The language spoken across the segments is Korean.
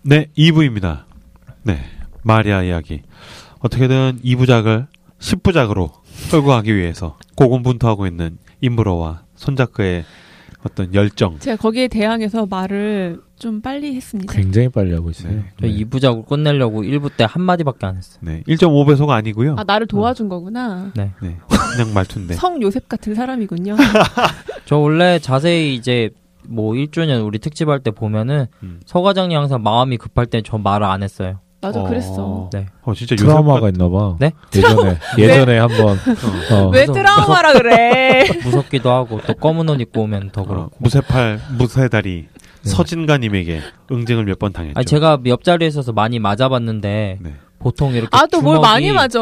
네, 2부입니다. 네, 마리아 이야기. 어떻게든 2부작을 10부작으로 끌고 가기 위해서 고군분투하고 있는 임브로와 손작가의 어떤 열정. 제가 거기에 대항해서 말을 좀 빨리 했습니다. 굉장히 빨리 하고 있어요. 네. 저 2부작으로 끝내려고 1부 때 한마디밖에 안 했어요. 네, 1.5배속 아니고요. 아, 나를 도와준 거구나. 네. 네, 그냥 말투인데. 성 요셉 같은 사람이군요. 저 원래 자세히 이제 뭐 1주년 우리 특집할 때 보면은 서 과장님 항상 마음이 급할 때 저 말을 안 했어요. 맞아, 그랬어. 네. 진짜 트라우마가 있나봐. 네? 예전에 한번. 왜 트라우마라 그래? 무섭기도 하고 또 검은 옷 입고 오면 더 그렇고. 무쇠팔, 무쇠다리 서진가님에게 응징을 몇 번 당했죠. 아니, 제가 옆자리에 있어서 많이 맞아봤는데 네. 보통 이렇게 또 뭘 주먹이 많이 맞아.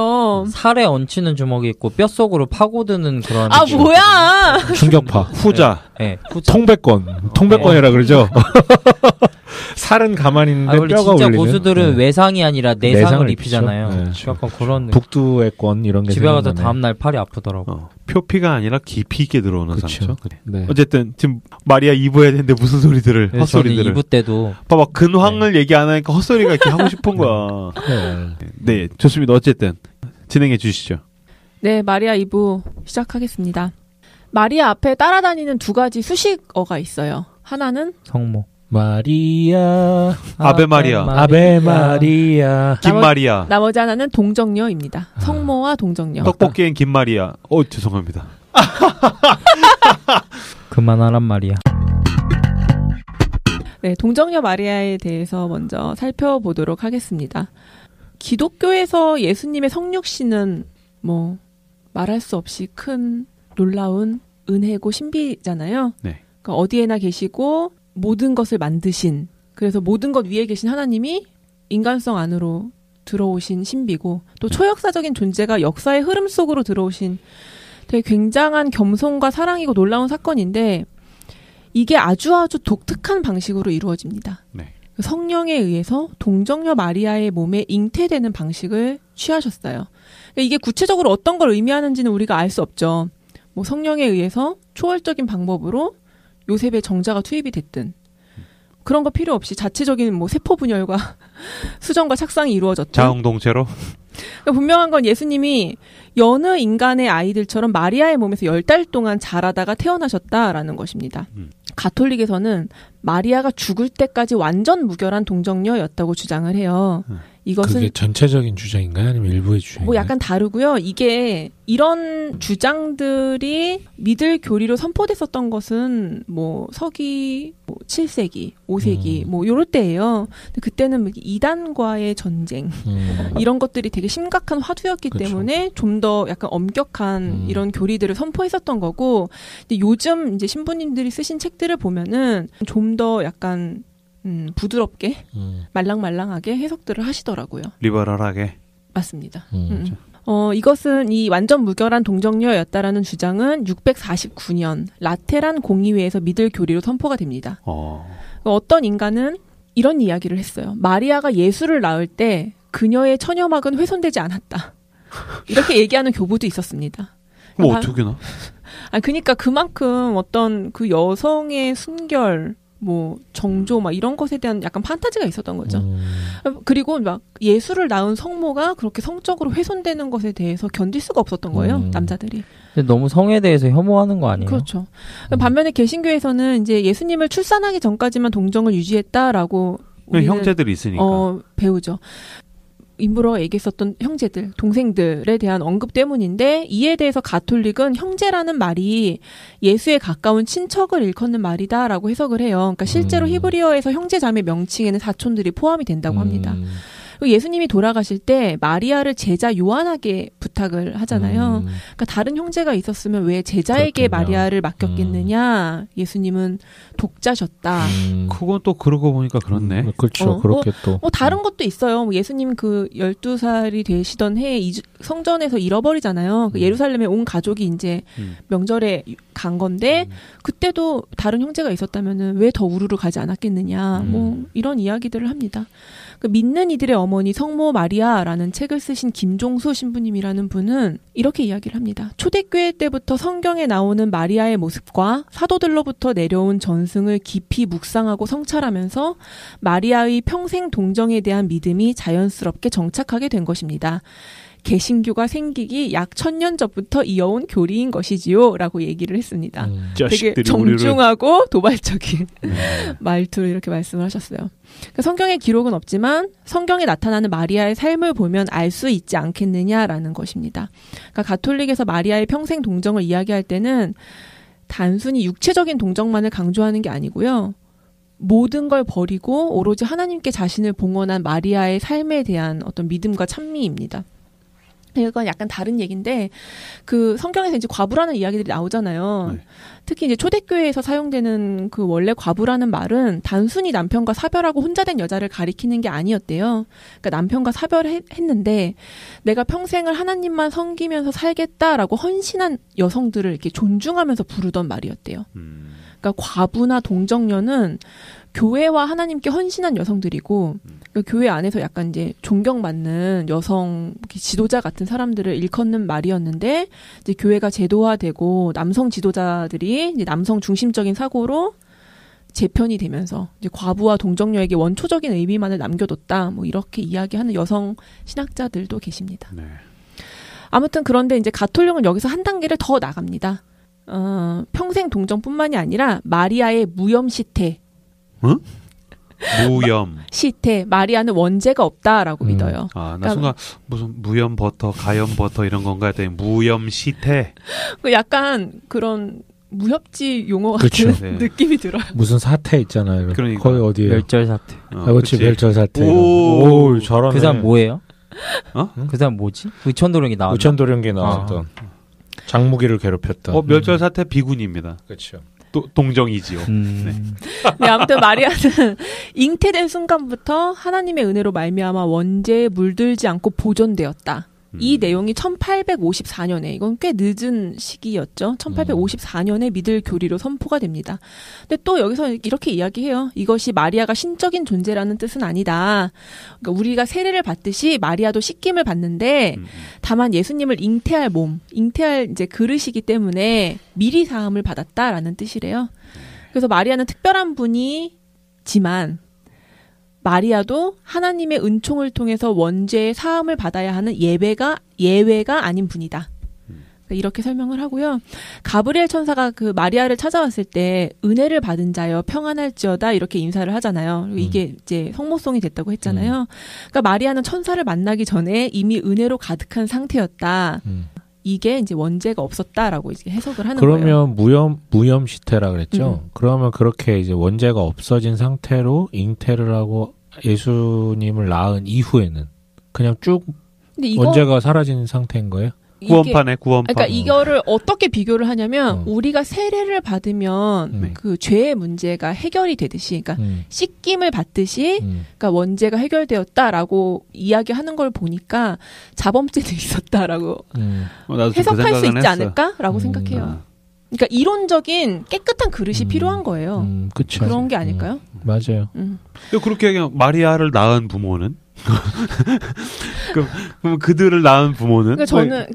살에 얹히는 주먹이 있고 뼛속으로 파고드는 그런. 아, 뭐야? 충격파. 후자. 네, 후자. 통백권이라 그러죠. 살은 가만히 있는데 원래 뼈가 진짜 울리는. 고수들은 외상이 아니라 내상을 내상을 입히잖아요. 네. 약간 그런 북두의 권 이런 게 집에 가서 생각나네. 다음날 팔이 아프더라고. 표피가 아니라 깊이 있게 들어오는 그쵸. 상처. 네. 어쨌든 지금 마리아 2부 해야 되는데 무슨 소리들을 저는 헛소리들을. 2부 때도 봐봐 근황을 얘기 안 하니까 헛소리가 이렇게 하고 싶은 거야. 네, 좋습니다. 어쨌든 진행해 주시죠. 네, 마리아 2부 시작하겠습니다. 마리아 앞에 따라다니는 두 가지 수식어가 있어요. 하나는 성모. 마리아. 아베 마리아. 아베 마리아. 김마리아. 나머지 하나는 동정녀입니다. 성모와 동정녀. 떡볶이엔 김마리아. 죄송합니다. 그만하란 말이야. 네, 동정녀 마리아에 대해서 먼저 살펴보도록 하겠습니다. 기독교에서 예수님의 성육신은 뭐 말할 수 없이 큰 놀라운 은혜고 신비잖아요. 네. 그러니까 어디에나 계시고 모든 것을 만드신, 그래서 모든 것 위에 계신 하나님이 인간성 안으로 들어오신 신비고, 또 초역사적인 존재가 역사의 흐름 속으로 들어오신 되게 굉장한 겸손과 사랑이고 놀라운 사건인데, 이게 아주 독특한 방식으로 이루어집니다. 네. 성령에 의해서 동정녀 마리아의 몸에 잉태되는 방식을 취하셨어요. 이게 구체적으로 어떤 걸 의미하는지는 우리가 알 수 없죠. 뭐 성령에 의해서 초월적인 방법으로 요셉의 정자가 투입이 됐든 그런 거 필요 없이 자체적인 뭐 세포 분열과 수정과 착상이 이루어졌든 자웅동체로. 그러니까 분명한 건 예수님이 여느 인간의 아이들처럼 마리아의 몸에서 10달 동안 자라다가 태어나셨다라는 것입니다. 가톨릭에서는 마리아가 죽을 때까지 완전 무결한 동정녀였다고 주장을 해요. 이것은 그게 전체적인 주장인가요? 아니면 일부의 주장인가요? 뭐 약간 다르고요. 이게 이런 주장들이 믿을 교리로 선포됐었던 것은 뭐 서기 7세기, 5세기 뭐 요럴 때예요. 근데 그때는 이단과의 전쟁 이런 것들이 되게 심각한 화두였기 그쵸. 때문에 좀 더 약간 엄격한 이런 교리들을 선포했었던 거고, 근데 요즘 이제 신부님들이 쓰신 책들을 보면은 좀 더 약간 부드럽게 말랑말랑하게 해석들을 하시더라고요. 리버럴하게. 맞습니다. 이것은 이 완전 무결한 동정녀였다라는 주장은 649년 라테란 공의회에서 믿을 교리로 선포가 됩니다. 어떤 인간은 이런 이야기를 했어요. 마리아가 예수를 낳을 때 그녀의 처녀막은 훼손되지 않았다. 이렇게 얘기하는 교부도 있었습니다. 뭐 어떻게나? 그러니까 그만큼 어떤 그 여성의 순결, 뭐 정조 막 이런 것에 대한 약간 판타지가 있었던 거죠. 그리고 막 예수를 낳은 성모가 그렇게 성적으로 훼손되는 것에 대해서 견딜 수가 없었던 거예요. 남자들이. 근데 너무 성에 대해서 혐오하는 거 아니에요? 그렇죠. 반면에 개신교에서는 이제 예수님을 출산하기 전까지만 동정을 유지했다라고 형제들이 있으니까 배우죠. 임브로가 얘기했었던 형제들, 동생들에 대한 언급 때문인데, 이에 대해서 가톨릭은 형제라는 말이 예수에 가까운 친척을 일컫는 말이다라고 해석을 해요. 그러니까 실제로 히브리어에서 형제 자매 명칭에는 사촌들이 포함이 된다고 합니다. 그리고 예수님이 돌아가실 때 마리아를 제자 요한에게 부탁을 하잖아요. 그러니까 다른 형제가 있었으면 왜 제자에게 그렇군요. 마리아를 맡겼겠느냐. 예수님은 독자셨다. 그건 또 그러고 보니까 그렇네. 그렇죠. 그렇게 또. 다른 것도 있어요. 뭐 예수님 그 12살이 되시던 해에 성전에서 잃어버리잖아요. 그 예루살렘에 온 가족이 이제 명절에 간 건데, 그때도 다른 형제가 있었다면은 왜 더 우르르 가지 않았겠느냐. 뭐 이런 이야기들을 합니다. 그 믿는 이들의 어머니 성모 마리아라는 책을 쓰신 김종수 신부님이라는 분은 이렇게 이야기를 합니다. 초대교회 때부터 성경에 나오는 마리아의 모습과 사도들로부터 내려온 전승을 깊이 묵상하고 성찰하면서 마리아의 평생 동정에 대한 믿음이 자연스럽게 정착하게 된 것입니다. 개신교가 생기기 약 1000년 전부터 이어온 교리인 것이지요 라고 얘기를 했습니다. 되게 정중하고 도발적인 말투로 이렇게 말씀을 하셨어요. 그러니까 성경의 기록은 없지만 성경에 나타나는 마리아의 삶을 보면 알 수 있지 않겠느냐라는 것입니다. 그러니까 가톨릭에서 마리아의 평생 동정을 이야기할 때는 단순히 육체적인 동정만을 강조하는 게 아니고요. 모든 걸 버리고 오로지 하나님께 자신을 봉헌한 마리아의 삶에 대한 어떤 믿음과 찬미입니다. 이건 약간 다른 얘기인데 그 성경에서 이제 과부라는 이야기들이 나오잖아요. 네. 특히 이제 초대교회에서 사용되는 그 원래 과부라는 말은 단순히 남편과 사별하고 혼자 된 여자를 가리키는 게 아니었대요. 그러니까 남편과 사별했는데 내가 평생을 하나님만 섬기면서 살겠다라고 헌신한 여성들을 이렇게 존중하면서 부르던 말이었대요. 그러니까 과부나 동정녀는 교회와 하나님께 헌신한 여성들이고 그러니까 교회 안에서 약간 이제 존경받는 여성 지도자 같은 사람들을 일컫는 말이었는데 이제 교회가 제도화되고 남성 지도자들이 이제 남성 중심적인 사고로 재편이 되면서 이제 과부와 동정녀에게 원초적인 의미만을 남겨뒀다. 뭐 이렇게 이야기하는 여성 신학자들도 계십니다. 네. 아무튼 그런데 이제 가톨릭은 여기서 한 단계를 더 나갑니다. 평생 동정뿐만이 아니라 마리아의 무염 시태. 응? 무염 시태. 마리아는 원죄가 없다라고 믿어요. 아, 나 순간 무슨 무염 버터, 가염 버터 이런 건가 했더니 무염 시태. 약간 그런 무협지 용어 같은 그쵸. 느낌이 들어요. 무슨 사태 있잖아요. 그러니까. 거의 어디에 멸절 사태. 그렇지, 멸절 사태. 오, 잘하네. 그 사람 뭐예요? 어? 그 사람 뭐지? 의천도령이 나왔나? 의천도령이 나왔던 장무기를 괴롭혔던. 멸절 사태 비군입니다. 그렇죠. 또 동정이지요. 네, 아무튼 마리아는 잉태된 순간부터 하나님의 은혜로 말미암아 원죄에 물들지 않고 보존되었다. 이 내용이 1854년에 이건 꽤 늦은 시기였죠. 1854년에 믿을 교리로 선포가 됩니다. 근데 또 여기서 이렇게 이야기해요. 이것이 마리아가 신적인 존재라는 뜻은 아니다. 그러니까 우리가 세례를 받듯이 마리아도 씻김을 받는데 다만 예수님을 잉태할 잉태할 이제 그릇이기 때문에 미리 사함을 받았다라는 뜻이래요. 그래서 마리아는 특별한 분이지만 마리아도 하나님의 은총을 통해서 원죄의 사함을 받아야 하는 예외가 아닌 분이다. 이렇게 설명을 하고요. 가브리엘 천사가 그 마리아를 찾아왔을 때 은혜를 받은 자여 평안할지어다 이렇게 인사를 하잖아요. 그리고 이게 이제 성모송이 됐다고 했잖아요. 그러니까 마리아는 천사를 만나기 전에 이미 은혜로 가득한 상태였다. 이게 이제 원죄가 없었다라고 이제 해석을 하는 거예요. 그러면 무염 시태라 그랬죠. 그러면 그렇게 이제 원죄가 없어진 상태로 잉태를 하고 예수님을 낳은 이후에는 그냥 쭉 원죄가 사라진 상태인 거예요? 구원판. 그러니까 이거를 어떻게 비교를 하냐면 우리가 세례를 받으면 그 죄의 문제가 해결이 되듯이, 그러니까 씻김을 받듯이, 그러니까 원죄가 해결되었다라고 이야기하는 걸 보니까 자범죄도 있었다라고 해석할 수 있지 않을까라고 생각해요. 그러니까 이론적인 깨끗한 그릇이 필요한 거예요. 그쵸. 그런 게 아닐까요? 맞아요. 그렇게 얘기하면 마리아를 낳은 부모는? 그럼 그들을 낳은 부모는? 그러니까 저는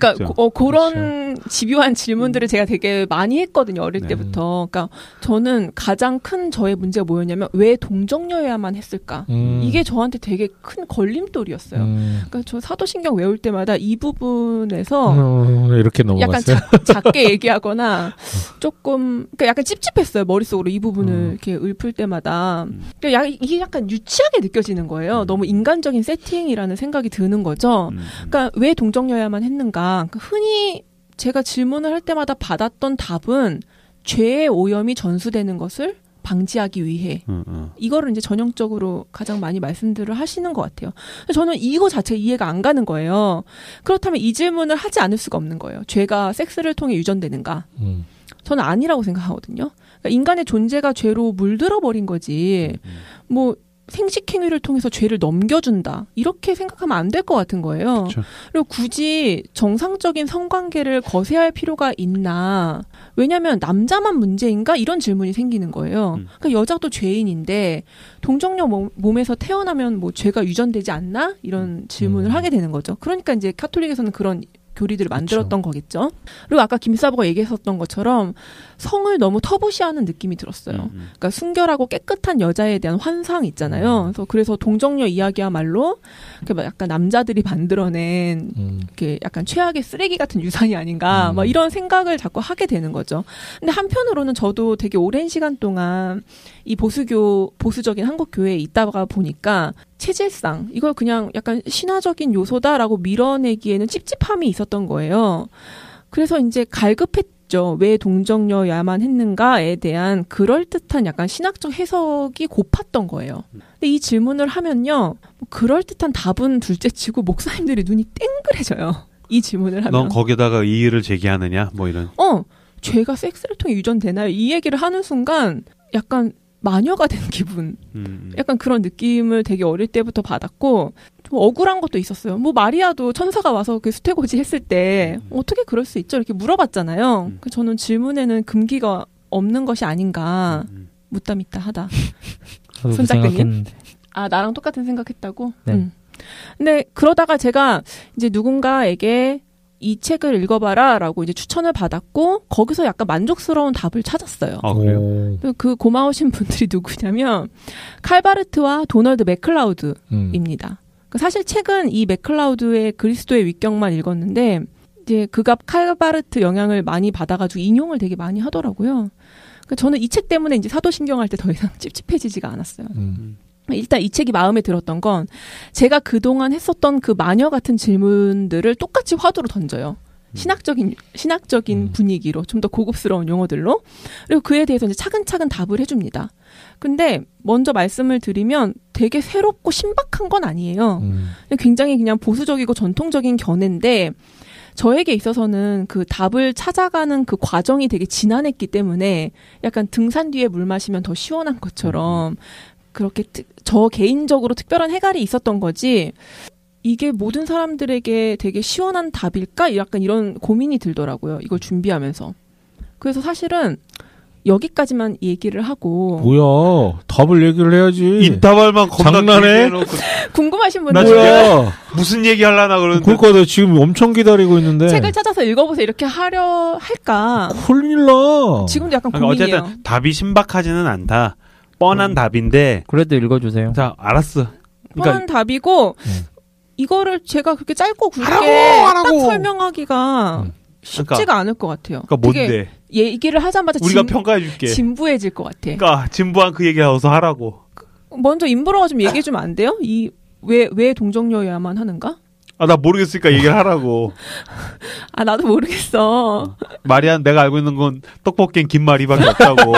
그런 집요한 질문들을 제가 되게 많이 했거든요, 어릴 때부터. 그러니까 저는 가장 큰 저의 문제가 뭐였냐면 왜 동정녀여야만 했을까? 이게 저한테 되게 큰 걸림돌이었어요. 그러니까 저 사도신경 외울 때마다 이 부분에서 이렇게 넘어갔어요. 약간 작게 얘기하거나 조금 그러니까 약간 찝찝했어요, 머릿속으로 이 부분을 이렇게 읊을 때마다. 그러니까 이게 약간 유치하게 느껴지는 거예요. 너무 인간적인 세팅이라는 생각이 드는 거죠. 그러니까 왜 동정녀야만 했는가? 그러니까 흔히 제가 질문을 할 때마다 받았던 답은 죄의 오염이 전수되는 것을 방지하기 위해 이거를 이제 전형적으로 가장 많이 말씀들을 하시는 것 같아요. 저는 이거 자체가 이해가 안 가는 거예요. 그렇다면 이 질문을 하지 않을 수가 없는 거예요. 죄가 섹스를 통해 유전되는가? 저는 아니라고 생각하거든요. 그러니까 인간의 존재가 죄로 물들어 버린 거지. 뭐 생식행위를 통해서 죄를 넘겨준다. 이렇게 생각하면 안 될 것 같은 거예요. 그렇죠. 그리고 굳이 정상적인 성관계를 거세할 필요가 있나. 왜냐하면 남자만 문제인가? 이런 질문이 생기는 거예요. 그러니까 여자도 죄인인데 동정녀 몸에서 태어나면 뭐 죄가 유전되지 않나? 이런 질문을 하게 되는 거죠. 그러니까 이제 카톨릭에서는 그런 교리들을 만들었던 거겠죠. 그리고 아까 김사부가 얘기했었던 것처럼 성을 너무 터부시하는 느낌이 들었어요. 그러니까 순결하고 깨끗한 여자에 대한 환상 있잖아요. 그래서 동정녀 이야기야말로 약간 남자들이 만들어낸 이렇게 약간 최악의 쓰레기 같은 유산이 아닌가 막 이런 생각을 자꾸 하게 되는 거죠. 근데 한편으로는 저도 되게 오랜 시간 동안 이 보수적인 한국 교회에 있다가 보니까 체질상 이걸 그냥 약간 신화적인 요소다라고 밀어내기에는 찝찝함이 있었던 거예요. 그래서 이제 갈급했죠. 왜 동정녀야만 했는가에 대한 그럴듯한 약간 신학적 해석이 고팠던 거예요. 근데 이 질문을 하면요. 뭐 그럴듯한 답은 둘째치고 목사님들이 눈이 땡그래져요. 이 질문을 하면. 넌 거기다가 이의를 제기하느냐? 뭐 이런. 죄가 섹스를 통해 유전되나요? 이 얘기를 하는 순간 약간 마녀가 된 기분. 약간 그런 느낌을 되게 어릴 때부터 받았고 좀 억울한 것도 있었어요. 뭐 마리아도 천사가 와서 그 수태고지 했을 때 어떻게 그럴 수 있죠? 이렇게 물어봤잖아요. 저는 질문에는 금기가 없는 것이 아닌가 묻다 믿다 하다. 손짝대님? 아 나랑 똑같은 생각했다고? 네. 근데 그러다가 제가 이제 누군가에게 이 책을 읽어봐라 라고 이제 추천을 받았고 거기서 약간 만족스러운 답을 찾았어요. 아, 그래요? 그 고마우신 분들이 누구냐면 칼바르트와 도널드 맥클라우드입니다. 사실 책은 이 맥클라우드의 그리스도의 위격만 읽었는데 이제 그가 칼바르트 영향을 많이 받아가지고 인용을 되게 많이 하더라고요. 그러니까 저는 이 책 때문에 이제 사도신경 할 때 더 이상 찝찝해지지가 않았어요. 일단 이 책이 마음에 들었던 건 제가 그동안 했었던 그 마녀 같은 질문들을 똑같이 화두로 던져요. 신학적인 분위기로 좀 더 고급스러운 용어들로. 그리고 그에 대해서 이제 차근차근 답을 해줍니다. 근데 먼저 말씀을 드리면 되게 새롭고 신박한 건 아니에요. 굉장히 그냥 보수적이고 전통적인 견해인데 저에게 있어서는 그 답을 찾아가는 그 과정이 되게 지난했기 때문에 약간 등산 뒤에 물 마시면 더 시원한 것처럼 그렇게 저 개인적으로 특별한 해갈이 있었던 거지 이게 모든 사람들에게 되게 시원한 답일까? 약간 이런 고민이 들더라고요. 이걸 준비하면서. 그래서 사실은 여기까지만 얘기를 하고 뭐야 답을 얘기를 해야지. 이따발만 겁나 장난해? 궁금하신 분들 뭐야 무슨 얘기 하려나 그러는데 그러니까 나 지금 엄청 기다리고 있는데 책을 찾아서 읽어보세요 이렇게 하려 할까 큰일 나. 지금도 약간 그러니까 고민이에요. 어쨌든 답이 신박하지는 않다. 뻔한 답인데 그래도 읽어주세요. 자 알았어. 뻔한 답이고 이거를 제가 그렇게 짧고 굵게 하라고! 딱 설명하기가 쉽지가 그러니까, 않을 것 같아요. 그러니까 뭔데? 얘기를 하자마자 우리가 평가해줄게. 진부해질 것 같아. 그러니까 진부한 그 얘기 어서 하라고. 먼저 인브로가 좀 얘기해주면 안 돼요? 왜 동정녀야만 하는가? 아 나 모르겠으니까 얘기를 하라고. 아 나도 모르겠어. 마리안 내가 알고 있는 건 떡볶이엔 김말이밖에 없다고.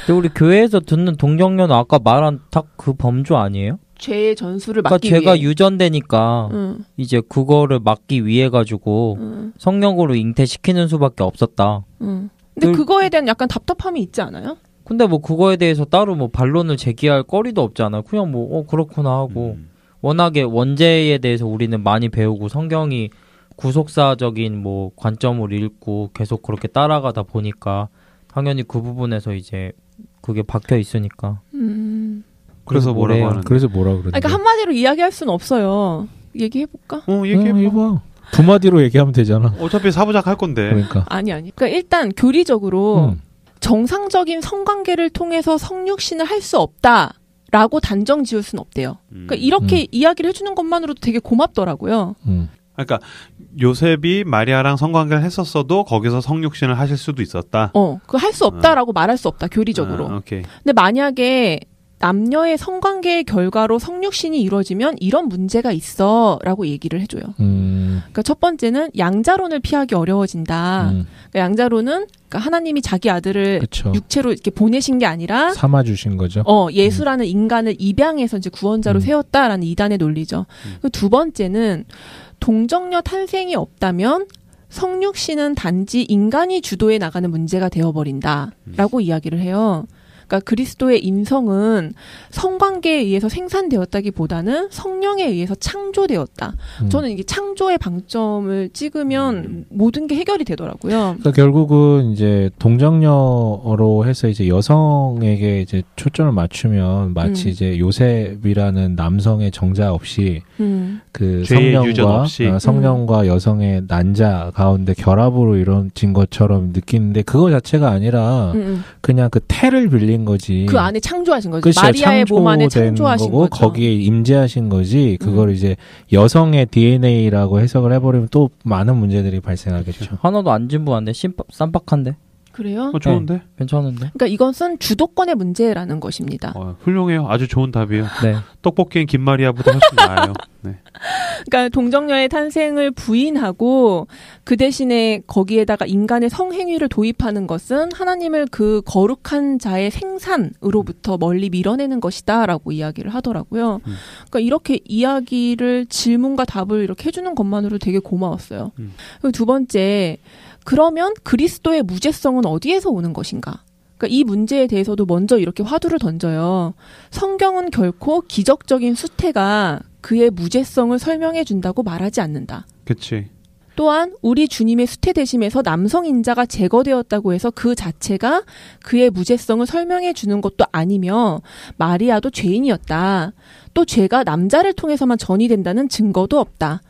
근데 우리 교회에서 듣는 동정녀는 아까 말한 딱 그 범주 아니에요? 죄의 전수를 그러니까 막기 죄가 위해. 유전되니까 이제 그거를 막기 위해 가지고 성령으로 잉태시키는 수밖에 없었다. 근데 그거에 대한 약간 답답함이 있지 않아요? 근데 뭐 그거에 대해서 따로 뭐 반론을 제기할 거리도 없잖아요. 그냥 뭐 그렇구나 하고 워낙에 원죄에 대해서 우리는 많이 배우고 성경이 구속사적인 뭐 관점을 읽고 계속 그렇게 따라가다 보니까 당연히 그 부분에서 이제 그게 박혀 있으니까. 그래서 뭐라고 하는데? 그래서 뭐라 그러는데? 그러니까 한마디로 이야기할 수는 없어요. 얘기해볼까? 얘기해봐. 두 마디로 얘기하면 되잖아. 어차피 사부작 할 건데. 그러니까. 아니. 그러니까 일단 교리적으로 정상적인 성관계를 통해서 성육신을 할 수 없다라고 단정 지을 수는 없대요. 그러니까 이렇게 이야기를 해주는 것만으로도 되게 고맙더라고요. 그러니까 요셉이 마리아랑 성관계를 했었어도 거기서 성육신을 하실 수도 있었다. 그거 할 수 없다라고 말할 수 없다 교리적으로. 오케이. 근데 만약에 남녀의 성관계의 결과로 성육신이 이루어지면 이런 문제가 있어라고 얘기를 해줘요. 그러니까 첫 번째는 양자론을 피하기 어려워진다. 그러니까 양자론은 그러니까 하나님이 자기 아들을 그쵸. 육체로 이렇게 보내신 게 아니라 삼아 주신 거죠. 예수라는 인간을 입양해서 이제 구원자로 세웠다라는 이단의 논리죠. 두 번째는 동정녀 탄생이 없다면 성육신은 단지 인간이 주도해 나가는 문제가 되어버린다라고 이야기를 해요. 그러니까 그리스도의 인성은 성관계에 의해서 생산되었다기보다는 성령에 의해서 창조되었다. 저는 이게 창조의 방점을 찍으면 모든 게 해결이 되더라고요. 그러니까 결국은 이제 동정녀로 해서 이제 여성에게 이제 초점을 맞추면 마치 이제 요셉이라는 남성의 정자 없이 그 성령과 여성의 난자 가운데 결합으로 이루어진 것처럼 느끼는데 그거 자체가 아니라 그냥 그 태를 빌린 거지. 그 안에 창조하신 거지. 그치, 마리아의 몸 안에 창조하신 거고 거죠. 거기에 임재하신 거지. 그걸 이제 여성의 DNA라고 해석을 해버리면 또 많은 문제들이 발생하겠죠. 하나도 안 진부한데 쌈박한데. 그래요? 좋은데? 네, 괜찮은데? 그러니까 이것은 주도권의 문제라는 것입니다. 훌륭해요. 아주 좋은 답이에요. 네. 떡볶이엔 김마리아보다 훨씬 나아요. 네. 그러니까 동정녀의 탄생을 부인하고 그 대신에 거기에다가 인간의 성행위를 도입하는 것은 하나님을 그 거룩한 자의 생산으로부터 멀리 밀어내는 것이다라고 이야기를 하더라고요. 그러니까 이렇게 이야기를 질문과 답을 이렇게 해주는 것만으로 되게 고마웠어요. 그리고 두 번째, 그러면 그리스도의 무죄성은 어디에서 오는 것인가? 그러니까 이 문제에 대해서도 먼저 이렇게 화두를 던져요. 성경은 결코 기적적인 수태가 그의 무죄성을 설명해 준다고 말하지 않는다. 그치. 또한 우리 주님의 수태되심에서 남성 인자가 제거되었다고 해서 그 자체가 그의 무죄성을 설명해 주는 것도 아니며 마리아도 죄인이었다. 또 죄가 남자를 통해서만 전이된다는 증거도 없다.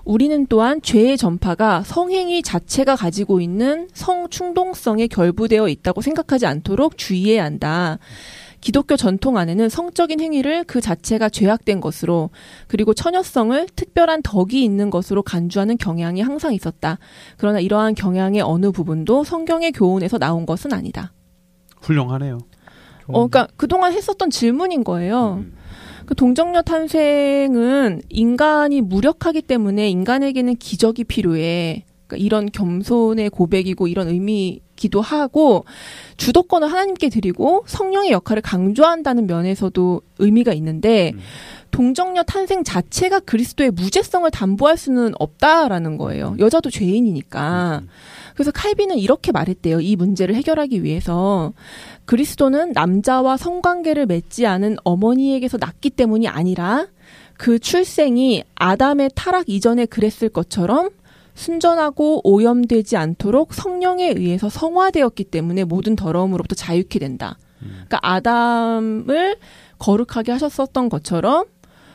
우리는 또한 죄의 전파가 성행위 자체가 가지고 있는 성충동성에 결부되어 있다고 생각하지 않도록 주의해야 한다. 기독교 전통 안에는 성적인 행위를 그 자체가 죄악된 것으로 그리고 처녀성을 특별한 덕이 있는 것으로 간주하는 경향이 항상 있었다. 그러나 이러한 경향의 어느 부분도 성경의 교훈에서 나온 것은 아니다. 훌륭하네요. 그러니까 그동안 했었던 질문인 거예요. 그 동정녀 탄생은 인간이 무력하기 때문에 인간에게는 기적이 필요해. 그러니까 이런 겸손의 고백이고 이런 의미이기도 하고 주도권을 하나님께 드리고 성령의 역할을 강조한다는 면에서도 의미가 있는데 동정녀 탄생 자체가 그리스도의 무죄성을 담보할 수는 없다라는 거예요. 여자도 죄인이니까. 그래서 칼빈은 이렇게 말했대요. 이 문제를 해결하기 위해서. 그리스도는 남자와 성관계를 맺지 않은 어머니에게서 낳기 때문이 아니라 그 출생이 아담의 타락 이전에 그랬을 것처럼 순전하고 오염되지 않도록 성령에 의해서 성화되었기 때문에 모든 더러움으로부터 자유케 된다. 그러니까 아담을 거룩하게 하셨었던 것처럼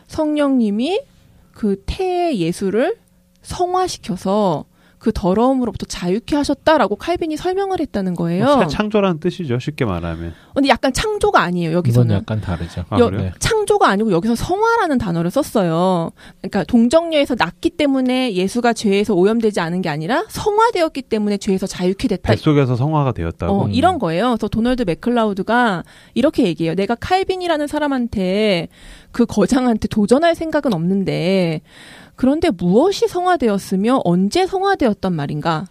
성령님이 그 태의 예수를 성화시켜서 그 더러움으로부터 자유케 하셨다라고 칼빈이 설명을 했다는 거예요. 창조라는 뜻이죠. 쉽게 말하면. 근데 약간 창조가 아니에요. 여기서는. 이건 약간 다르죠. 그래요? 창조가 아니고 여기서 성화라는 단어를 썼어요. 그러니까 동정녀에서 낳기 때문에 예수가 죄에서 오염되지 않은 게 아니라 성화되었기 때문에 죄에서 자유케 됐다. 뱃속에서 성화가 되었다고. 이런 거예요. 그래서 도널드 맥클라우드가 이렇게 얘기해요. 내가 칼빈이라는 사람한테 그 거장한테 도전할 생각은 없는데 그런데 무엇이 성화되었으며 언제 성화되었단 말인가?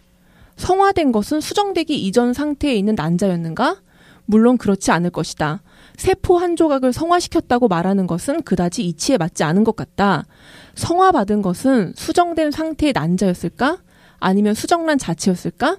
성화된 것은 수정되기 이전 상태에 있는 난자였는가? 물론 그렇지 않을 것이다. 세포 한 조각을 성화시켰다고 말하는 것은 그다지 이치에 맞지 않은 것 같다. 성화받은 것은 수정된 상태의 난자였을까? 아니면 수정란 자체였을까?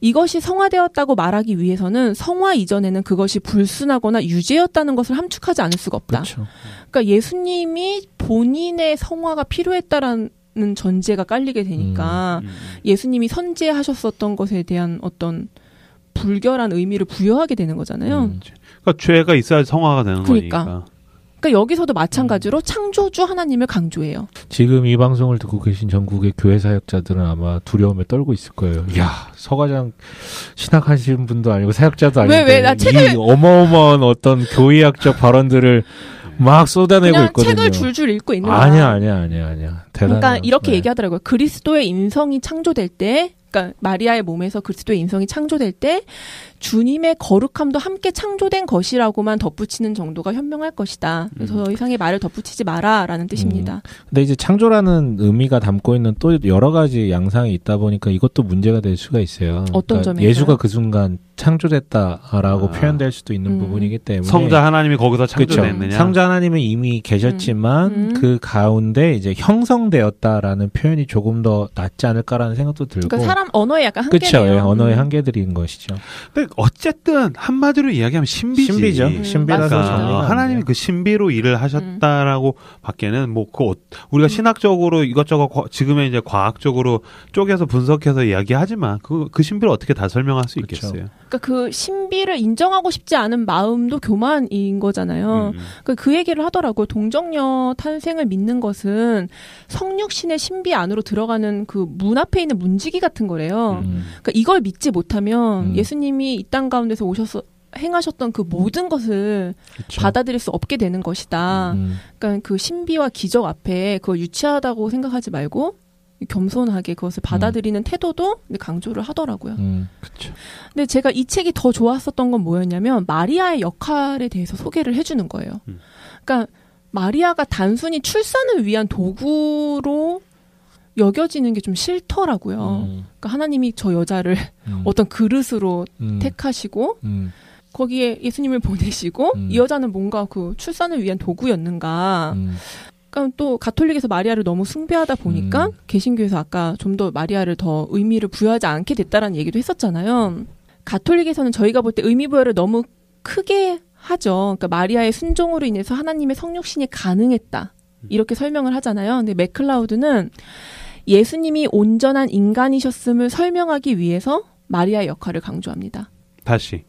이것이 성화되었다고 말하기 위해서는 성화 이전에는 그것이 불순하거나 유죄였다는 것을 함축하지 않을 수가 없다. 그렇죠. 그러니까 예수님이 본인의 성화가 필요했다라는 전제가 깔리게 되니까 예수님이 선제하셨었던 것에 대한 어떤 불결한 의미를 부여하게 되는 거잖아요. 그러니까 죄가 있어야 성화가 되는 거니까. 그러니까 여기서도 마찬가지로 창조주 하나님을 강조해요. 지금 이 방송을 듣고 계신 전국의 교회 사역자들은 아마 두려움에 떨고 있을 거예요. 야, 서과장 신학하시는 분도 아니고 사역자도 아닌데 나 책을... 이 어마어마한 어떤 교의학적 발언들을 막 쏟아내고 그냥 있거든요. 책을 줄줄 읽고 있는 거야. 아니야. 대단해요. 그러니까 이렇게 얘기하더라고요. 그리스도의 인성이 창조될 때, 그러니까 마리아의 몸에서 그리스도의 인성이 창조될 때 주님의 거룩함도 함께 창조된 것이라고만 덧붙이는 정도가 현명할 것이다. 그래서 더 이상의 말을 덧붙이지 마라라는 뜻입니다. 근데 이제 창조라는 의미가 담고 있는 또 여러 가지 양상이 있다 보니까 이것도 문제가 될 수가 있어요. 어떤 그러니까 점에서요? 예수가 그 순간 창조됐다라고 표현될 수도 있는 부분이기 때문에 성자 하나님이 거기서 창조됐느냐? 그렇죠. 성자 하나님은 이미 계셨지만 그 가운데 이제 형성되었다라는 표현이 조금 더 낫지 않을까라는 생각도 들고. 그러니까 사람 언어에 약간 한계네요. 그렇죠. 예, 언어의 한계들인 것이죠. 근데 어쨌든 한마디로 이야기하면 신비지. 신비죠. 신비라서 하나님이 그 신비로 일을 하셨다라고 밖에는 뭐 그 우리가 신학적으로 이것저것 지금의 이제 과학적으로 쪼개서 분석해서 이야기하지만 그 신비를 어떻게 다 설명할 수 그렇죠. 있겠어요. 그러니까 그 신비를 인정하고 싶지 않은 마음도 교만인 거잖아요. 그러니까 그 얘기를 하더라고요. 동정녀 탄생을 믿는 것은 성육신의 신비 안으로 들어가는 그 문 앞에 있는 문지기 같은 거래요. 그러니까 이걸 믿지 못하면 예수님이 이 땅 가운데서 오셔서 행하셨던 그 모든 것을 그쵸. 받아들일 수 없게 되는 것이다. 그러니까 그 신비와 기적 앞에 그걸 유치하다고 생각하지 말고 겸손하게 그것을 받아들이는 태도도 강조를 하더라고요. 그렇죠. 근데 제가 이 책이 더 좋았었던 건 뭐였냐면 마리아의 역할에 대해서 소개를 해주는 거예요. 그러니까 마리아가 단순히 출산을 위한 도구로 여겨지는 게 좀 싫더라고요. 그러니까 하나님이 저 여자를 어떤 그릇으로 택하시고 거기에 예수님을 보내시고 이 여자는 뭔가 그 출산을 위한 도구였는가. 그러니까 또 가톨릭에서 마리아를 너무 숭배하다 보니까 개신교에서 아까 좀 더 마리아를 더 의미를 부여하지 않게 됐다라는 얘기도 했었잖아요. 가톨릭에서는 저희가 볼 때 의미 부여를 너무 크게 하죠. 그러니까 마리아의 순종으로 인해서 하나님의 성육신이 가능했다. 이렇게 설명을 하잖아요. 근데 맥클라우드는 예수님이 온전한 인간이셨음을 설명하기 위해서 마리아의 역할을 강조합니다. 다시.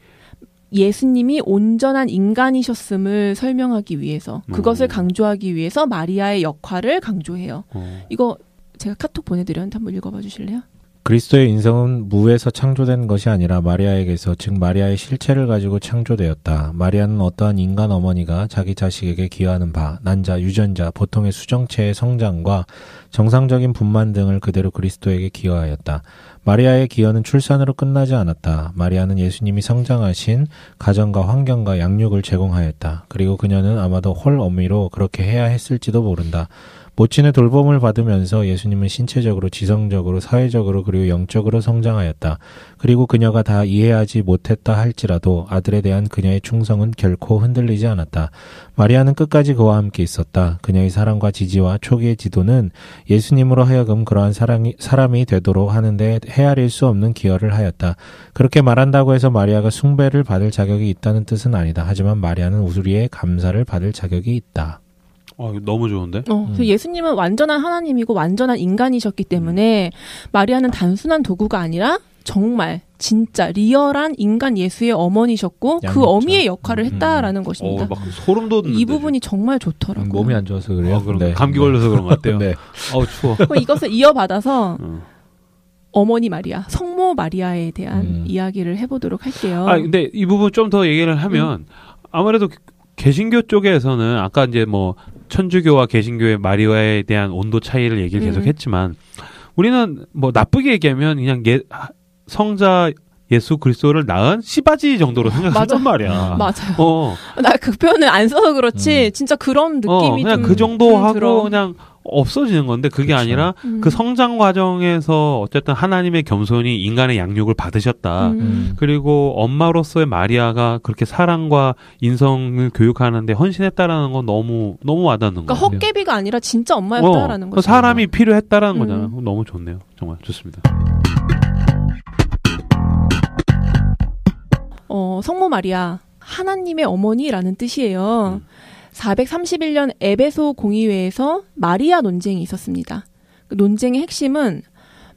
예수님이 온전한 인간이셨음을 설명하기 위해서 그것을 강조하기 위해서 마리아의 역할을 강조해요. 이거 제가 카톡 보내드렸는데 한번 읽어봐 주실래요? 그리스도의 인성은 무에서 창조된 것이 아니라 마리아에게서 즉 마리아의 실체를 가지고 창조되었다. 마리아는 어떠한 인간 어머니가 자기 자식에게 기여하는 바, 난자, 유전자, 보통의 수정체의 성장과 정상적인 분만 등을 그대로 그리스도에게 기여하였다. 마리아의 기여는 출산으로 끝나지 않았다. 마리아는 예수님이 성장하신 가정과 환경과 양육을 제공하였다. 그리고 그녀는 아마도 홀 어미로 그렇게 해야 했을지도 모른다. 모친의 돌봄을 받으면서 예수님은 신체적으로, 지성적으로, 사회적으로 그리고 영적으로 성장하였다. 그리고 그녀가 다 이해하지 못했다 할지라도 아들에 대한 그녀의 충성은 결코 흔들리지 않았다. 마리아는 끝까지 그와 함께 있었다. 그녀의 사랑과 지지와 초기의 지도는 예수님으로 하여금 그러한 사람이 되도록 하는데 헤아릴 수 없는 기여를 하였다. 그렇게 말한다고 해서 마리아가 숭배를 받을 자격이 있다는 뜻은 아니다. 하지만 마리아는 우리의 감사를 받을 자격이 있다. 너무 좋은데? 그래서 예수님은 완전한 하나님이고 완전한 인간이셨기 때문에 마리아는 단순한 도구가 아니라 정말 진짜 리얼한 인간 예수의 어머니셨고 그 어미의 역할을 했다라는 것입니다. 막 소름 돋는데. 이 부분이 정말 좋더라고요. 몸이 안 좋아서 그래요? 네. 감기 걸려서 그런 것 같아요. 네. 추워. 이것을 이어받아서 어머니 마리아, 성모 마리아에 대한 이야기를 해보도록 할게요. 근데 이 부분 좀 더 얘기를 하면 아무래도 개신교 쪽에서는 아까 이제 뭐 천주교와 개신교의 마리아에 대한 온도 차이를 얘기를 계속했지만 우리는 뭐 나쁘게 얘기하면 그냥 성자 예수 그리스도를 낳은 씨바지 정도로 생각한단 말이야. 맞아요. 나 그 표현을 안 써서 그렇지 진짜 그런 느낌이 그냥 좀 그 정도 하고 들어. 그냥 없어지는 건데 그게 그쵸. 아니라 그 성장 과정에서 어쨌든 하나님의 겸손히 인간의 양육을 받으셨다. 그리고 엄마로서의 마리아가 그렇게 사랑과 인성을 교육하는데 헌신했다라는 건 너무 와닿는 거예요. 그러니까 헛개비가 아니라 진짜 엄마였다라는 거죠. 사람이 필요했다라는 거잖아. 너무 좋네요. 정말 좋습니다. 성모 마리아, 하나님의 어머니라는 뜻이에요. 431년 에베소 공의회에서 마리아 논쟁이 있었습니다. 그 논쟁의 핵심은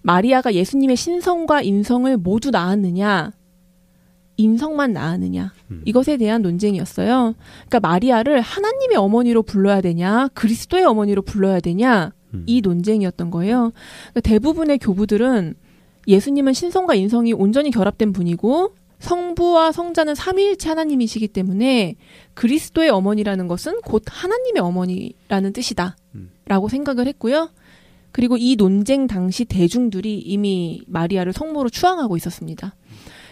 마리아가 예수님의 신성과 인성을 모두 낳았느냐, 인성만 낳았느냐, 이것에 대한 논쟁이었어요. 그러니까 마리아를 하나님의 어머니로 불러야 되냐, 그리스도의 어머니로 불러야 되냐, 이 논쟁이었던 거예요. 그러니까 대부분의 교부들은 예수님은 신성과 인성이 온전히 결합된 분이고 성부와 성자는 삼위일체 하나님이시기 때문에 그리스도의 어머니라는 것은 곧 하나님의 어머니라는 뜻이다 라고 생각을 했고요. 그리고 이 논쟁 당시 대중들이 이미 마리아를 성모로 추앙하고 있었습니다.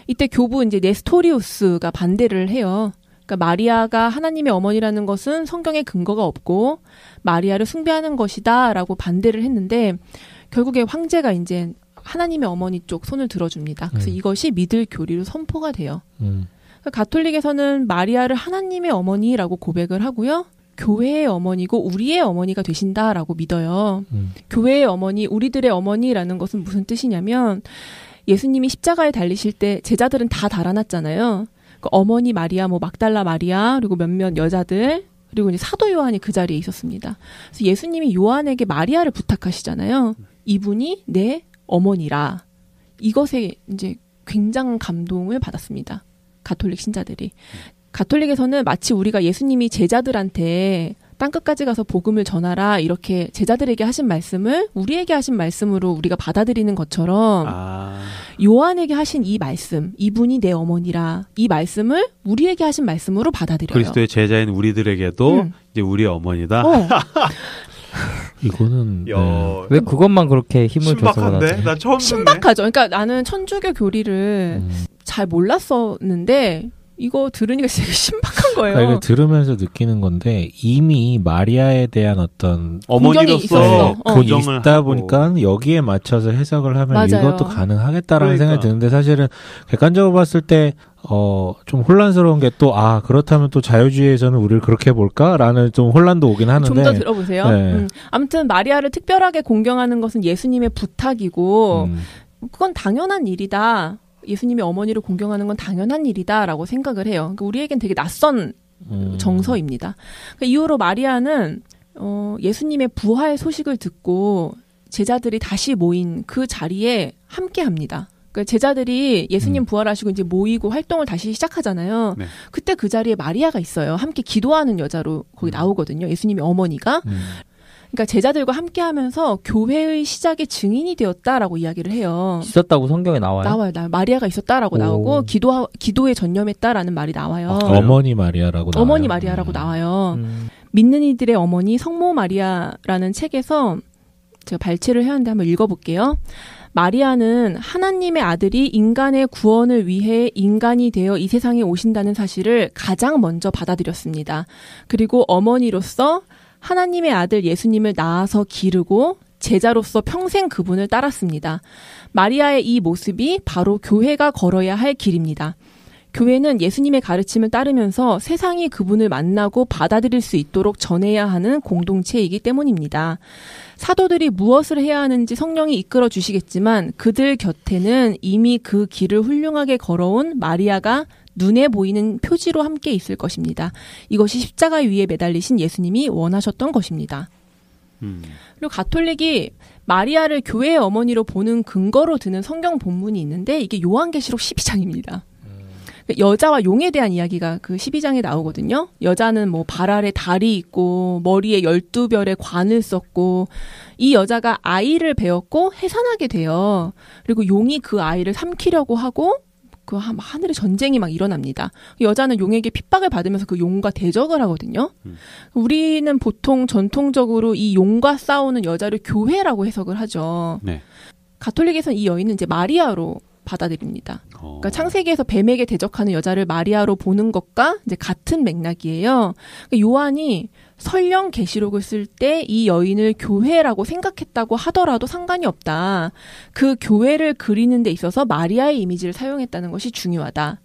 이때 교부 이제 네스토리우스가 반대를 해요. 그러니까 마리아가 하나님의 어머니라는 것은 성경에 근거가 없고 마리아를 숭배하는 것이다 라고 반대를 했는데 결국에 황제가 이제 하나님의 어머니 쪽 손을 들어줍니다. 그래서 이것이 믿을 교리로 선포가 돼요. 가톨릭에서는 마리아를 하나님의 어머니라고 고백을 하고요. 교회의 어머니고 우리의 어머니가 되신다라고 믿어요. 교회의 어머니, 우리들의 어머니라는 것은 무슨 뜻이냐면 예수님이 십자가에 달리실 때 제자들은 다 달아났잖아요. 그 어머니 마리아, 뭐 막달라 마리아, 그리고 몇몇 여자들, 그리고 이제 사도 요한이 그 자리에 있었습니다. 그래서 예수님이 요한에게 마리아를 부탁하시잖아요. 이분이 내 어머니라. 이것에 이제 굉장한 감동을 받았습니다. 가톨릭 신자들이. 가톨릭에서는 마치 우리가 예수님이 제자들한테 땅끝까지 가서 복음을 전하라 이렇게 제자들에게 하신 말씀을 우리에게 하신 말씀으로 우리가 받아들이는 것처럼 요한에게 하신 이 말씀, 이분이 내 어머니라, 이 말씀을 우리에게 하신 말씀으로 받아들여요. 그리스도의 제자인 우리들에게도 이제 우리 어머니다. 이거는 왜 그것만 그렇게 힘을 줘서 나 처음 듣네. 신박하죠. 그러니까 나는 천주교 교리를 잘 몰랐었는데 이거 들으니까 되게 신박한 거예요. 그러니까 이거 들으면서 느끼는 건데 이미 마리아에 대한 어떤 어머니로서 그게 있다 보니까 여기에 맞춰서 해석을 하면 맞아요. 이것도 가능하겠다라는 생각이 드는데 사실은 객관적으로 봤을 때 좀 혼란스러운 게 또 그렇다면 또 자유주의에서는 우리를 그렇게 볼까라는 좀 혼란도 오긴 하는데 좀 더 들어보세요. 네. 아무튼 마리아를 특별하게 공경하는 것은 예수님의 부탁이고 그건 당연한 일이다. 예수님의 어머니를 공경하는 건 당연한 일이다라고 생각을 해요. 그러니까 우리에겐 되게 낯선 정서입니다. 그러니까 이후로 마리아는 예수님의 부활 소식을 듣고 제자들이 다시 모인 그 자리에 함께합니다. 그러니까 제자들이 예수님 부활하시고 이제 모이고 활동을 다시 시작하잖아요. 네. 그때 그 자리에 마리아가 있어요. 함께 기도하는 여자로 거기 나오거든요. 예수님의 어머니가. 그러니까 제자들과 함께하면서 교회의 시작의 증인이 되었다라고 이야기를 해요. 있었다고 성경에 나와요? 나와요. 마리아가 있었다라고 나오고 기도에 전념했다라는 말이 나와요. 어머니 마리아라고 나와요. 어머니 마리아라고 나와요. 믿는 이들의 어머니 성모 마리아라는 책에서 제가 발췌를 해왔는데 한번 읽어볼게요. 마리아는 하나님의 아들이 인간의 구원을 위해 인간이 되어 이 세상에 오신다는 사실을 가장 먼저 받아들였습니다. 그리고 어머니로서 하나님의 아들 예수님을 낳아서 기르고 제자로서 평생 그분을 따랐습니다. 마리아의 이 모습이 바로 교회가 걸어야 할 길입니다. 교회는 예수님의 가르침을 따르면서 세상이 그분을 만나고 받아들일 수 있도록 전해야 하는 공동체이기 때문입니다. 사도들이 무엇을 해야 하는지 성령이 이끌어 주시겠지만 그들 곁에는 이미 그 길을 훌륭하게 걸어온 마리아가 눈에 보이는 표지로 함께 있을 것입니다. 이것이 십자가 위에 매달리신 예수님이 원하셨던 것입니다. 그리고 가톨릭이 마리아를 교회의 어머니로 보는 근거로 드는 성경 본문이 있는데 이게 요한계시록 12장입니다. 여자와 용에 대한 이야기가 그 12장에 나오거든요. 여자는 뭐 발 아래 달이 있고 머리에 12별의 관을 썼고 이 여자가 아이를 배웠고 해산하게 돼요. 그리고 용이 그 아이를 삼키려고 하고 그 하늘에 전쟁이 막 일어납니다. 여자는 용에게 핍박을 받으면서 그 용과 대적을 하거든요. 우리는 보통 전통적으로 이 용과 싸우는 여자를 교회라고 해석을 하죠. 네. 가톨릭에서는 이 여인은 이제 마리아로 받아들입니다. 그러니까 창세기에서 뱀에게 대적하는 여자를 마리아로 보는 것과 이제 같은 맥락이에요. 그러니까 요한이 설령 계시록을 쓸 때 이 여인을 교회라고 생각했다고 하더라도 상관이 없다. 그 교회를 그리는 데 있어서 마리아의 이미지를 사용했다는 것이 중요하다.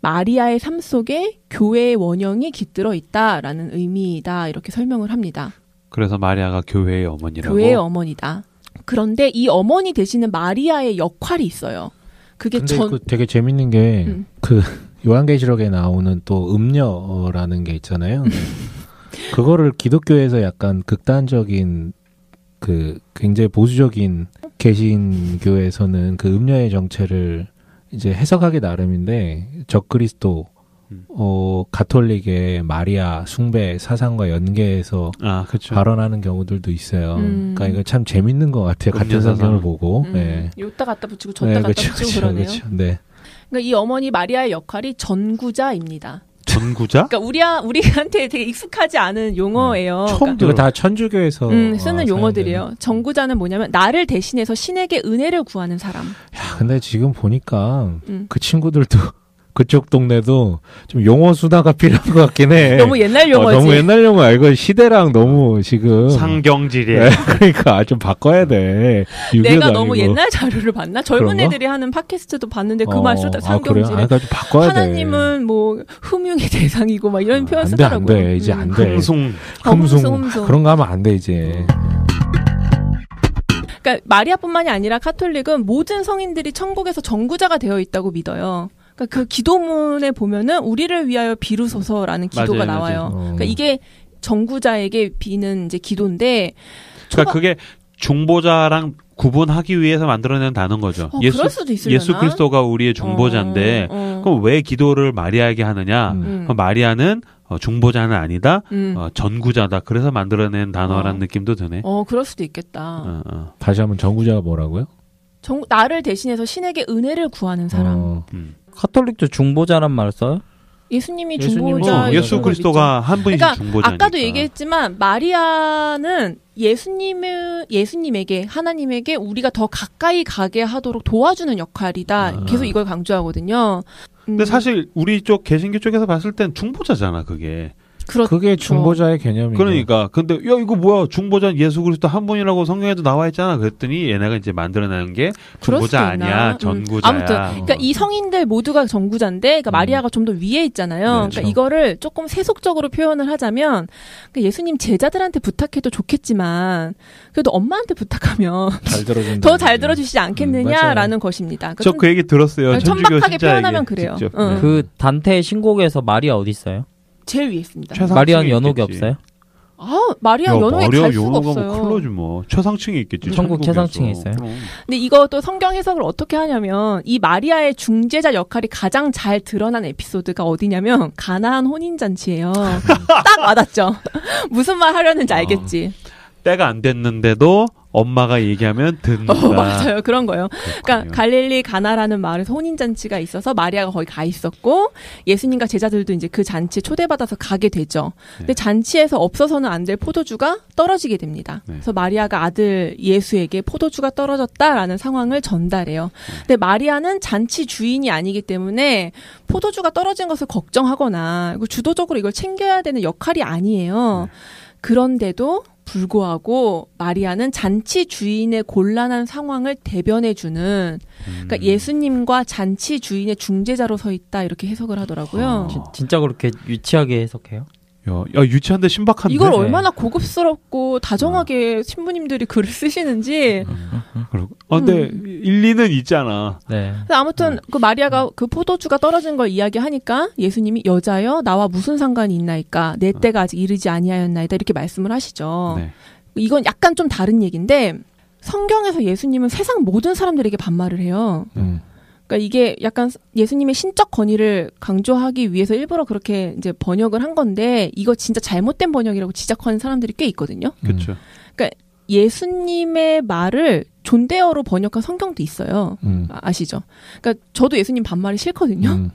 마리아의 삶 속에 교회의 원형이 깃들어 있다라는 의미이다. 이렇게 설명을 합니다. 그래서 마리아가 교회의 어머니라고? 교회의 어머니다. 그런데 이 어머니 되시는 마리아의 역할이 있어요. 그게 근데 되게 재밌는 게 그 요한계시록에 나오는 또 음녀라는 게 있잖아요. 그거를 기독교에서 약간 극단적인 그 굉장히 보수적인 개신교에서는 그 음녀의 정체를 이제 해석하기 나름인데 적그리스도 가톨릭의 마리아 숭배 사상과 연계해서 그렇죠. 발언하는 경우들도 있어요. 그러니까 이거 참 재밌는 것 같아요. 같은 성경을 보고. 네. 요따 갖다 붙이고 저따 갖다 붙이고 그러네요. 그렇죠. 네. 그러니까 이 어머니 마리아의 역할이 전구자입니다. 전구자? 그러니까 우리한테 되게 익숙하지 않은 용어예요. 처음 들어. 다 천주교에서 쓰는 용어들이에요. 전구자는 뭐냐면 나를 대신해서 신에게 은혜를 구하는 사람. 야, 근데 지금 보니까 그 친구들도 그쪽 동네도 좀 용어 수다가 필요한 것 같긴 해. 너무 옛날 용어지. 너무 옛날 용어야. 이거 시대랑 너무 지금 상경질이에요. 네, 그러니까 좀 바꿔야 돼. 내가 너무 옛날 자료를 봤나? 젊은 그런가? 애들이 하는 팟캐스트도 봤는데 그 말 쓰다 상경질에. 그래? 그러니까 좀 바꿔야 하나님은 뭐 흠흉의 대상이고 막 이런 표현 안 돼, 쓰더라고요. 안 돼. 이제 안 돼. 흠숭. 흠숭. 그런 거 하면 안 돼 이제. 그러니까 마리아뿐만이 아니라 카톨릭은 모든 성인들이 천국에서 전구자가 되어 있다고 믿어요. 그러니까 그 기도문에 보면은 우리를 위하여 비루소서라는 기도가 맞아요, 나와요. 맞아요. 그러니까 이게 전구자에게 비는 이제 기도인데. 그러니까 그게 중보자랑 구분하기 위해서 만들어낸 단어인 거죠. 그럴 수도 있으려나? 예수 그리스도가 우리의 중보자인데 그럼 왜 기도를 마리아에게 하느냐? 그럼 마리아는 중보자는 아니다. 전구자다. 그래서 만들어낸 단어라는 느낌도 드네. 그럴 수도 있겠다. 다시 한번 전구자가 뭐라고요? 나를 대신해서 신에게 은혜를 구하는 사람. 카톨릭도 중보자란 말 써요? 예수님이 중보자. 예수 그리스도가 한 분이 그러니까 중보자니까. 아까도 얘기했지만 마리아는 예수님에게 하나님에게 우리가 더 가까이 가게 하도록 도와주는 역할이다. 계속 이걸 강조하거든요. 근데 사실 우리 쪽 개신교 쪽에서 봤을 땐 중보자잖아 그게. 그렇죠. 그게 중보자의 개념이죠. 그러니까 근데 야 이거 뭐야 중보자 예수 그리스도 한 분이라고 성경에도 나와 있잖아 그랬더니 얘네가 이제 만들어내는 게 중보자 아니야 전구자야. 아무튼 그러니까 이 성인들 모두가 전구자인데 그러니까 마리아가 좀 더 위에 있잖아요. 그렇죠. 그러니까 이거를 조금 세속적으로 표현을 하자면 그러니까 예수님 제자들한테 부탁해도 좋겠지만 그래도 엄마한테 부탁하면 더 잘 들어주시지 않겠느냐라는 것입니다. 그러니까 저 그 얘기 들었어요. 천박하게 표현하면 그래요. 그 단테의 신곡에서 마리아 어디 있어요? 제일 위에 있습니다. 마리아는 연옥이 없어요? 마리아 연옥에 갈 수가 없어요. 뭐 클로지 뭐 최상층에 있겠지. 천국 최상층에 있어요. 근데 이것도 성경 해석을 어떻게 하냐면 이 마리아의 중재자 역할이 가장 잘 드러난 에피소드가 어디냐면 가나안 혼인잔치예요. 딱 와닿죠. 무슨 말 하려는지 알겠지. 때가 안 됐는데도 엄마가 얘기하면 듣는다. 맞아요. 그런 거예요. 그러니까 갈릴리 가나라는 마을에서 혼인잔치가 있어서 마리아가 거기 가 있었고 예수님과 제자들도 이제 그 잔치에 초대받아서 가게 되죠. 근데 잔치에서 없어서는 안 될 포도주가 떨어지게 됩니다. 그래서 마리아가 아들 예수에게 포도주가 떨어졌다라는 상황을 전달해요. 근데 마리아는 잔치 주인이 아니기 때문에 포도주가 떨어진 것을 걱정하거나 주도적으로 이걸 챙겨야 되는 역할이 아니에요. 그런데도 불구하고 마리아는 잔치 주인의 곤란한 상황을 대변해주는 그러니까 예수님과 잔치 주인의 중재자로 서 있다 이렇게 해석을 하더라고요. 진짜 그렇게 유치하게 해석해요? 야 유치한데 신박한데. 이걸 얼마나 고급스럽고 다정하게 신부님들이 글을 쓰시는지. 근데 일리는 있잖아. 네. 아무튼 그 마리아가 그 포도주가 떨어진 걸 이야기하니까 예수님이 여자여 나와 무슨 상관이 있나이까 내 때가 아직 이르지 아니하였나이다 이렇게 말씀을 하시죠. 네. 이건 약간 좀 다른 얘기인데 성경에서 예수님은 세상 모든 사람들에게 반말을 해요. 그러니까 이게 약간 예수님의 신적 권위를 강조하기 위해서 일부러 그렇게 이제 번역을 한 건데 이거 진짜 잘못된 번역이라고 지적하는 사람들이 꽤 있거든요. 그렇죠. 그러니까 예수님의 말을 존대어로 번역한 성경도 있어요. 아시죠? 그러니까 저도 예수님 반말이 싫거든요.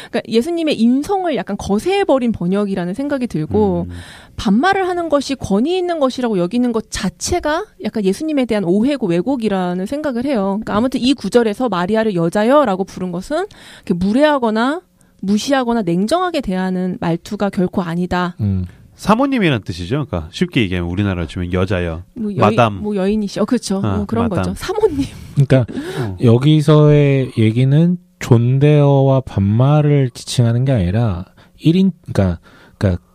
그러니까 예수님의 인성을 약간 거세해버린 번역이라는 생각이 들고 반말을 하는 것이 권위 있는 것이라고 여기는 것 자체가 약간 예수님에 대한 오해고 왜곡이라는 생각을 해요. 그러니까 아무튼 이 구절에서 마리아를 여자여라고 부른 것은 이렇게 무례하거나 무시하거나 냉정하게 대하는 말투가 결코 아니다. 사모님이란 뜻이죠. 그러니까 쉽게 얘기하면 우리나라로 치면 여자여, 마담, 뭐 여인이시, 그렇죠. 그런 마담. 거죠. 사모님. 그러니까 여기서의 얘기는 존대어와 반말을 지칭하는 게 아니라 1인, 그러니까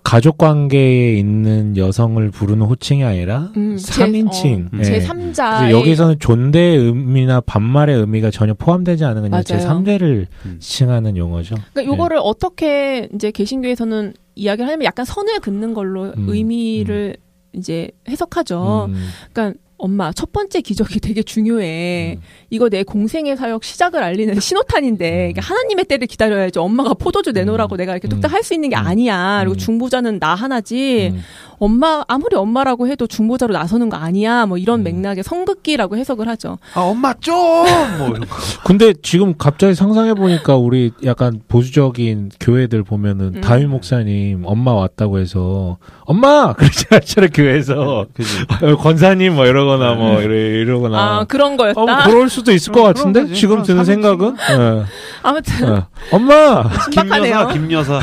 가족 관계에 있는 여성을 부르는 호칭이 아니라 3인칭. 제3자의 여기서는 존대의 의미나 반말의 의미가 전혀 포함되지 않은 그냥 제3대를 지칭하는 용어죠. 그러니까 요거를 어떻게 이제 개신교에서는 이야기를 하면 약간 선을 긋는 걸로 의미를 이제 해석하죠. 그러니까 엄마 첫 번째 기적이 되게 중요해. 이거 내 공생의 사역 시작을 알리는 신호탄인데 하나님의 때를 기다려야지. 엄마가 포도주 내놓으라고 내가 이렇게 뚝딱 할 수 있는 게 아니야. 그리고 중보자는 나 하나지. 엄마 아무리 엄마라고 해도 중보자로 나서는 거 아니야. 뭐 이런 맥락의 성극기라고 해석을 하죠. 엄마 좀 뭐 이런 거. 근데 지금 갑자기 상상해 보니까 우리 약간 보수적인 교회들 보면은 다윗 목사님 엄마 왔다고 해서 엄마 그러지 않잖아요 교회에서 권사님 뭐 이러고 하거나 뭐 이러거나. 그런 거였다. 뭐 그럴 수도 있을 것 같은데 거지. 지금 드는 생각은. 아무튼 엄마 신박하네요. 김여사.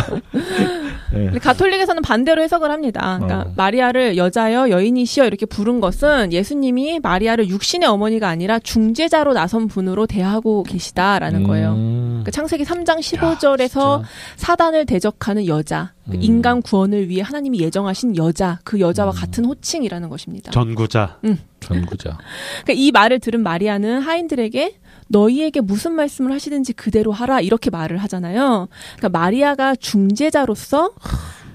네. 가톨릭에서는 반대로 해석을 합니다. 그러니까 마리아를 여자여 여인이시여 이렇게 부른 것은 예수님이 마리아를 육신의 어머니가 아니라 중재자로 나선 분으로 대하고 계시다라는 거예요. 그러니까 창세기 3장 15절에서 사단을 대적하는 여자, 인간 구원을 위해 하나님이 예정하신 여자, 그 여자와 같은 호칭이라는 것입니다. 전구자. 전구자. 그러니까 이 말을 들은 마리아는 하인들에게 너희에게 무슨 말씀을 하시든지 그대로 하라 이렇게 말을 하잖아요. 그러니까 마리아가 중재자로서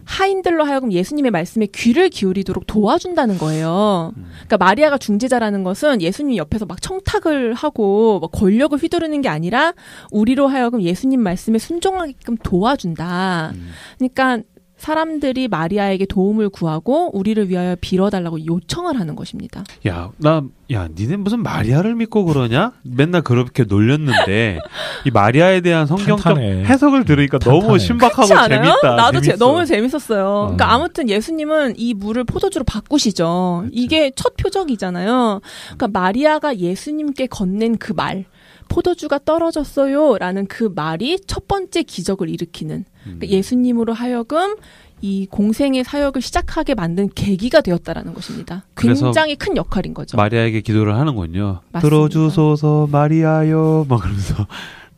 하인들로 하여금 예수님의 말씀에 귀를 기울이도록 도와준다는 거예요. 그러니까 마리아가 중재자라는 것은 예수님 옆에서 막 청탁을 하고 막 권력을 휘두르는 게 아니라 우리로 하여금 예수님 말씀에 순종하게끔 도와준다. 그러니까 사람들이 마리아에게 도움을 구하고 우리를 위하여 빌어달라고 요청을 하는 것입니다. 니네 무슨 마리아를 믿고 그러냐? 맨날 그렇게 놀렸는데 이 마리아에 대한 성경적 탄탄해. 해석을 들으니까 너무 신박하고 재밌다. 나도 너무 재밌었어요. 그러니까 아무튼 예수님은 이 물을 포도주로 바꾸시죠. 그렇죠. 이게 첫 표적이잖아요. 그러니까 마리아가 예수님께 건넨 그 말. 포도주가 떨어졌어요 라는 그 말이 첫 번째 기적을 일으키는 그러니까 예수님으로 하여금 이 공생의 사역을 시작하게 만든 계기가 되었다라는 것입니다. 굉장히 큰 역할인 거죠. 마리아에게 기도를 하는군요. 맞습니다. 들어주소서 마리아요 막 그러면서.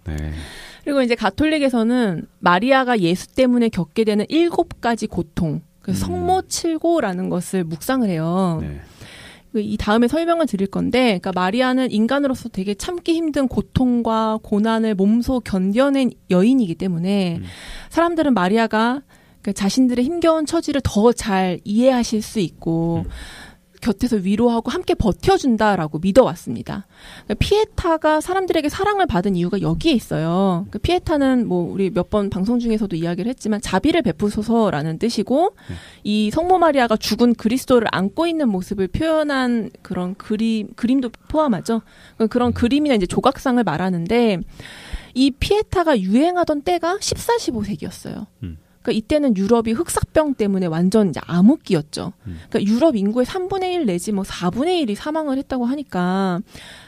네. 그리고 이제 가톨릭에서는 마리아가 예수 때문에 겪게 되는 7가지 고통, 그래서 성모 7고라는 것을 묵상을 해요. 네. 이 다음에 설명을 드릴 건데, 그러니까 마리아는 인간으로서 되게 참기 힘든 고통과 고난을 몸소 견뎌낸 여인이기 때문에 사람들은 마리아가 그러니까 자신들의 힘겨운 처지를 더 잘 이해하실 수 있고 곁에서 위로하고 함께 버텨준다라고 믿어왔습니다. 그러니까 피에타가 사람들에게 사랑을 받은 이유가 여기에 있어요. 그러니까 피에타는 뭐 우리 몇 번 방송 중에서도 이야기를 했지만 자비를 베푸소서라는 뜻이고 이 성모 마리아가 죽은 그리스도를 안고 있는 모습을 표현한 그런 그림도 포함하죠. 그런 그림이나 이제 조각상을 말하는데 이 피에타가 유행하던 때가 14, 15세기였어요. 그러니까 이때는 유럽이 흑사병 때문에 완전 이제 암흑기였죠. 그러니까 유럽 인구의 3분의 1 내지 뭐 4분의 1이 사망을 했다고 하니까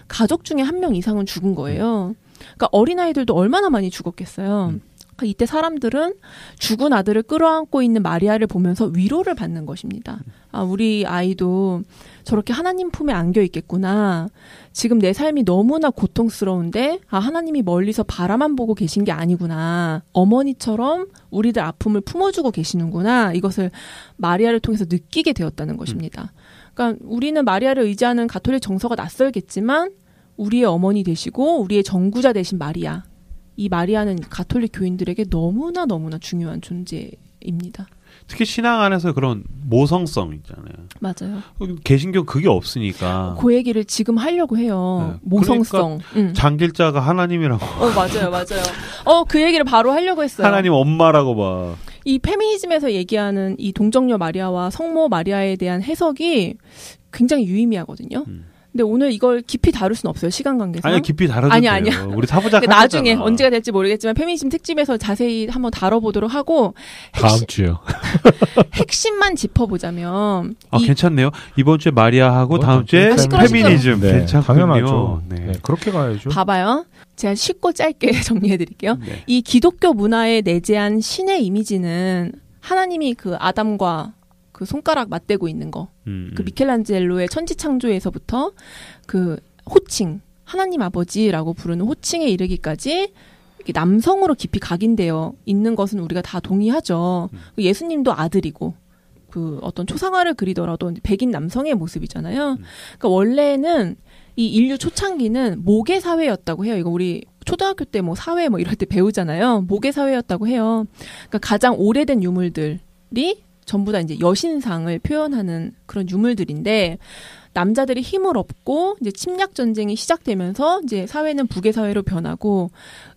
가족 중에 한 명 이상은 죽은 거예요. 그러니까 어린아이들도 얼마나 많이 죽었겠어요. 그러니까 이때 사람들은 죽은 아들을 끌어안고 있는 마리아를 보면서 위로를 받는 것입니다. 아, 우리 아이도 저렇게 하나님 품에 안겨 있겠구나. 지금 내 삶이 너무나 고통스러운데 하나님이 멀리서 바라만 보고 계신 게 아니구나. 어머니처럼 우리들 아픔을 품어주고 계시는구나. 이것을 마리아를 통해서 느끼게 되었다는 것입니다. 그러니까 우리는 마리아를 의지하는 가톨릭 정서가 낯설겠지만 우리의 어머니 되시고 우리의 전구자 되신 마리아. 이 마리아는 가톨릭 교인들에게 너무나 중요한 존재입니다. 특히 신앙 안에서 그런 모성성 있잖아요. 맞아요. 개신교 그게 없으니까. 그 얘기를 지금 하려고 해요. 네. 모성성. 그러니까 장길자가 하나님이라고. 맞아요. 그 얘기를 바로 하려고 했어요. 하나님 엄마라고 봐. 이 페미니즘에서 얘기하는 이 동정녀 마리아와 성모 마리아에 대한 해석이 굉장히 유의미하거든요. 근데 오늘 이걸 깊이 다룰 수는 없어요. 시간 관계상. 아니요. 깊이 다뤄도 돼요. 아니야. 우리 사부작 나중에 언제가 될지 모르겠지만 페미니즘 특집에서 자세히 한번 다뤄보도록 하고 다음 주요. 핵심만 짚어보자면 괜찮네요. 이번 주에 마리아하고 다음 주에 페미니즘. 네, 괜찮군요. 당연하죠. 네, 그렇게 가야죠. 봐봐요. 제가 쉽고 짧게 정리해드릴게요. 네. 이 기독교 문화에 내재한 신의 이미지는 하나님이 그 아담과 그 손가락 맞대고 있는 거. 그 미켈란젤로의 천지창조에서부터 그 호칭, 하나님 아버지라고 부르는 호칭에 이르기까지 남성으로 깊이 각인되어 있는 것은 우리가 다 동의하죠. 예수님도 아들이고 그 어떤 초상화를 그리더라도 백인 남성의 모습이잖아요. 그러니까 원래는 이 인류 초창기는 모계 사회였다고 해요. 이거 우리 초등학교 때 뭐 사회 뭐 이럴 때 배우잖아요. 모계 사회였다고 해요. 그러니까 가장 오래된 유물들이 전부 다 이제 여신상을 표현하는 그런 유물들인데 남자들이 힘을 얻고 이제 침략 전쟁이 시작되면서 이제 사회는 북의 사회로 변하고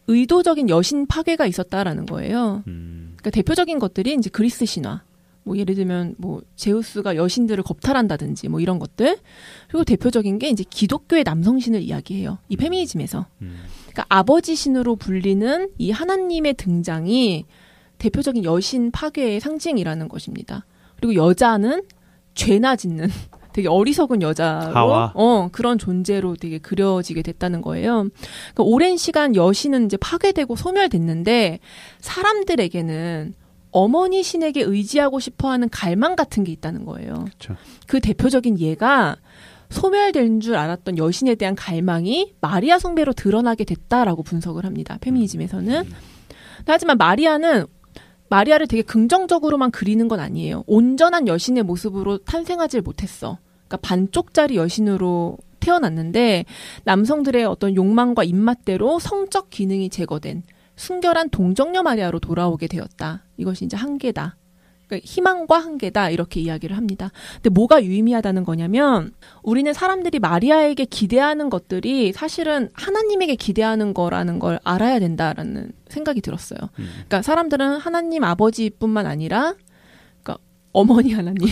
의도적인 여신 파괴가 있었다라는 거예요. 그러니까 대표적인 것들이 이제 그리스 신화. 뭐 예를 들면 뭐 제우스가 여신들을 겁탈한다든지 뭐 이런 것들. 그리고 대표적인 게 이제 기독교의 남성신을 이야기해요. 이 페미니즘에서. 그러니까 아버지 신으로 불리는 이 하나님의 등장이 대표적인 여신 파괴의 상징이라는 것입니다. 그리고 여자는 죄나 짓는 되게 어리석은 여자로 하와. 그런 존재로 되게 그려지게 됐다는 거예요. 그러니까 오랜 시간 여신은 이제 파괴되고 소멸됐는데 사람들에게는 어머니 신에게 의지하고 싶어하는 갈망 같은 게 있다는 거예요. 그쵸. 그 대표적인 예가 소멸된 줄 알았던 여신에 대한 갈망이 마리아 숭배로 드러나게 됐다라고 분석을 합니다. 페미니즘에서는. 하지만 마리아를 되게 긍정적으로만 그리는 건 아니에요. 온전한 여신의 모습으로 탄생하지 못했어. 그러니까 반쪽짜리 여신으로 태어났는데 남성들의 어떤 욕망과 입맛대로 성적 기능이 제거된 순결한 동정녀 마리아로 돌아오게 되었다. 이것이 이제 한계다. 그러니까 희망과 한계다 이렇게 이야기를 합니다. 근데 뭐가 유의미하다는 거냐면 우리는 사람들이 마리아에게 기대하는 것들이 사실은 하나님에게 기대하는 거라는 걸 알아야 된다라는 생각이 들었어요. 그러니까 사람들은 하나님 아버지뿐만 아니라 그러니까 어머니 하나님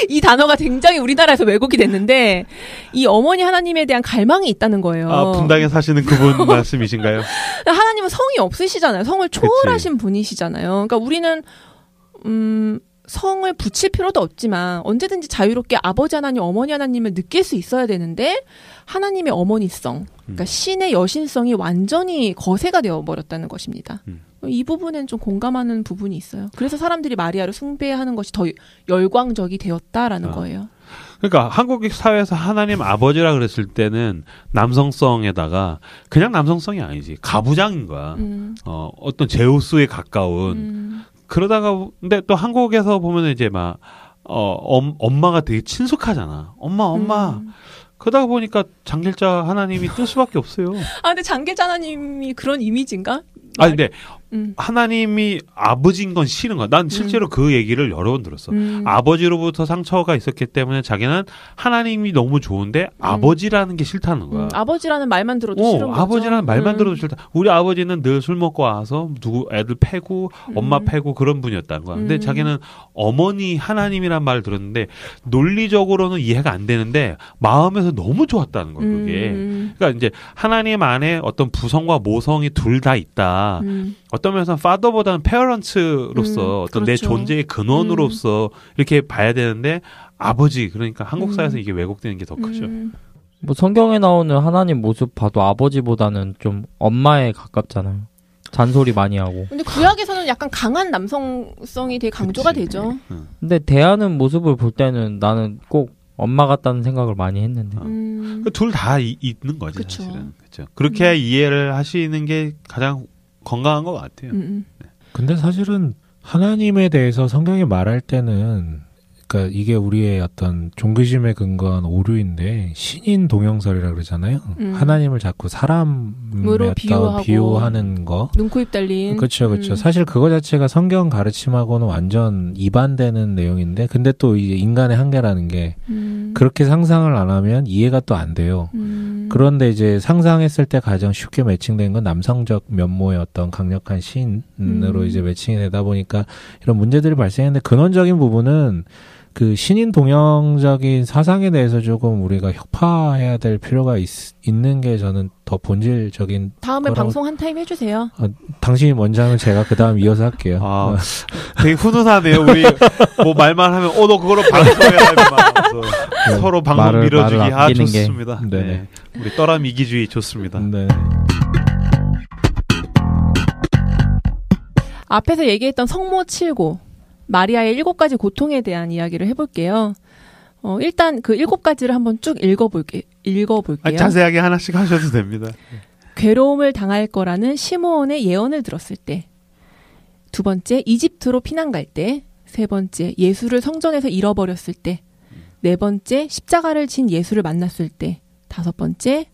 이 단어가 굉장히 우리나라에서 왜곡이 됐는데 이 어머니 하나님에 대한 갈망이 있다는 거예요. 아, 분당에 사시는 그분 말씀이신가요? 하나님은 성이 없으시잖아요. 성을 초월하신 분이시잖아요. 그러니까 우리는 성을 붙일 필요도 없지만 언제든지 자유롭게 아버지 하나님, 어머니 하나님을 느낄 수 있어야 되는데 하나님의 어머니성, 그러니까 신의 여신성이 완전히 거세가 되어버렸다는 것입니다. 이 부분엔 좀 공감하는 부분이 있어요. 그래서 사람들이 마리아를 숭배하는 것이 더 열광적이 되었다라는 거예요. 그러니까 한국 사회에서 하나님 아버지라 그랬을 때는 남성성에다가 그냥 남성성이 아니지. 가부장인 거야. 어떤 제우스에 가까운 그러다가 근데 또 한국에서 보면 이제 막 엄마가 되게 친숙하잖아. 엄마. 그러다가 보니까 장길자 하나님이 뜰 수밖에 없어요. 아 근데 장길자 하나님이 그런 이미지인가? 아 근데 하나님이 아버지인 건 싫은 거야. 난 실제로 그 얘기를 여러 번 들었어. 아버지로부터 상처가 있었기 때문에 자기는 하나님이 너무 좋은데 아버지라는 게 싫다는 거야. 아버지라는 말만 들어도 싫은 거죠. 아버지라는 말만 들어도 싫다. 우리 아버지는 늘 술 먹고 와서 누구 애들 패고 엄마 패고 그런 분이었다는 거야. 근데 자기는 어머니 하나님이란 말을 들었는데 논리적으로는 이해가 안 되는데 마음에서 너무 좋았다는 거야. 그게. 그러니까 이제 하나님 안에 어떤 부성과 모성이 둘 다 있다. 어떤 면에서는 파더보다는 페어런츠로서 어떤 그렇죠. 내 존재의 근원으로서 이렇게 봐야 되는데 아버지 그러니까 한국 사회에서 이게 왜곡되는 게 더 크죠. 뭐 성경에 나오는 하나님 모습 봐도 아버지보다는 좀 엄마에 가깝잖아요. 잔소리 많이 하고. 근데 구약에서는 약간 강한 남성성이 되게 강조가 되죠. 근데 대하는 모습을 볼 때는 나는 꼭 엄마 같다는 생각을 많이 했는데. 둘 다 있는 거지 그쵸. 사실은. 그렇죠. 그렇게 이해를 하시는 게 가장 건강한 것 같아요. 근데 사실은 하나님에 대해서 성경이 말할 때는 그러니까 이게 우리의 어떤 종교심에 근거한 오류인데 신인 동형설이라 그러잖아요. 하나님을 자꾸 사람으로 비유하는 거. 눈, 코, 입 달린. 그렇죠. 사실 그거 자체가 성경 가르침하고는 완전 이반되는 내용인데 근데 또 이제 인간의 한계라는 게 그렇게 상상을 안 하면 이해가 또 안 돼요. 그런데 이제 상상했을 때 가장 쉽게 매칭된 건 남성적 면모의 어떤 강력한 신으로 이제 매칭이 되다 보니까 이런 문제들이 발생했는데 근원적인 부분은 그 신인 동형적인 사상에 대해서 조금 우리가 혁파해야 될 필요가 있는 게 저는 더 본질적인 다음에 방송 한 타임 해주세요. 당신이 먼저 하면 제가 그 다음 이어서 할게요. 아, 되게 훈훈하네요. 우리 뭐 말만 하면 너 그거로 방송해야 돼. 서로 방송 밀어주기 좋습니다. 네. 우리 떠람 이기주의 좋습니다. 네. 앞에서 얘기했던 성모 7고 마리아의 7가지 고통에 대한 이야기를 해볼게요. 일단 그 7가지를 한번 쭉 읽어볼게요. 자세하게 하나씩 하셔도 됩니다. 괴로움을 당할 거라는 시므온의 예언을 들었을 때, 2번째 이집트로 피난 갈 때, 3번째 예수를 성전에서 잃어버렸을 때, 4번째 십자가를 진 예수를 만났을 때, 5번째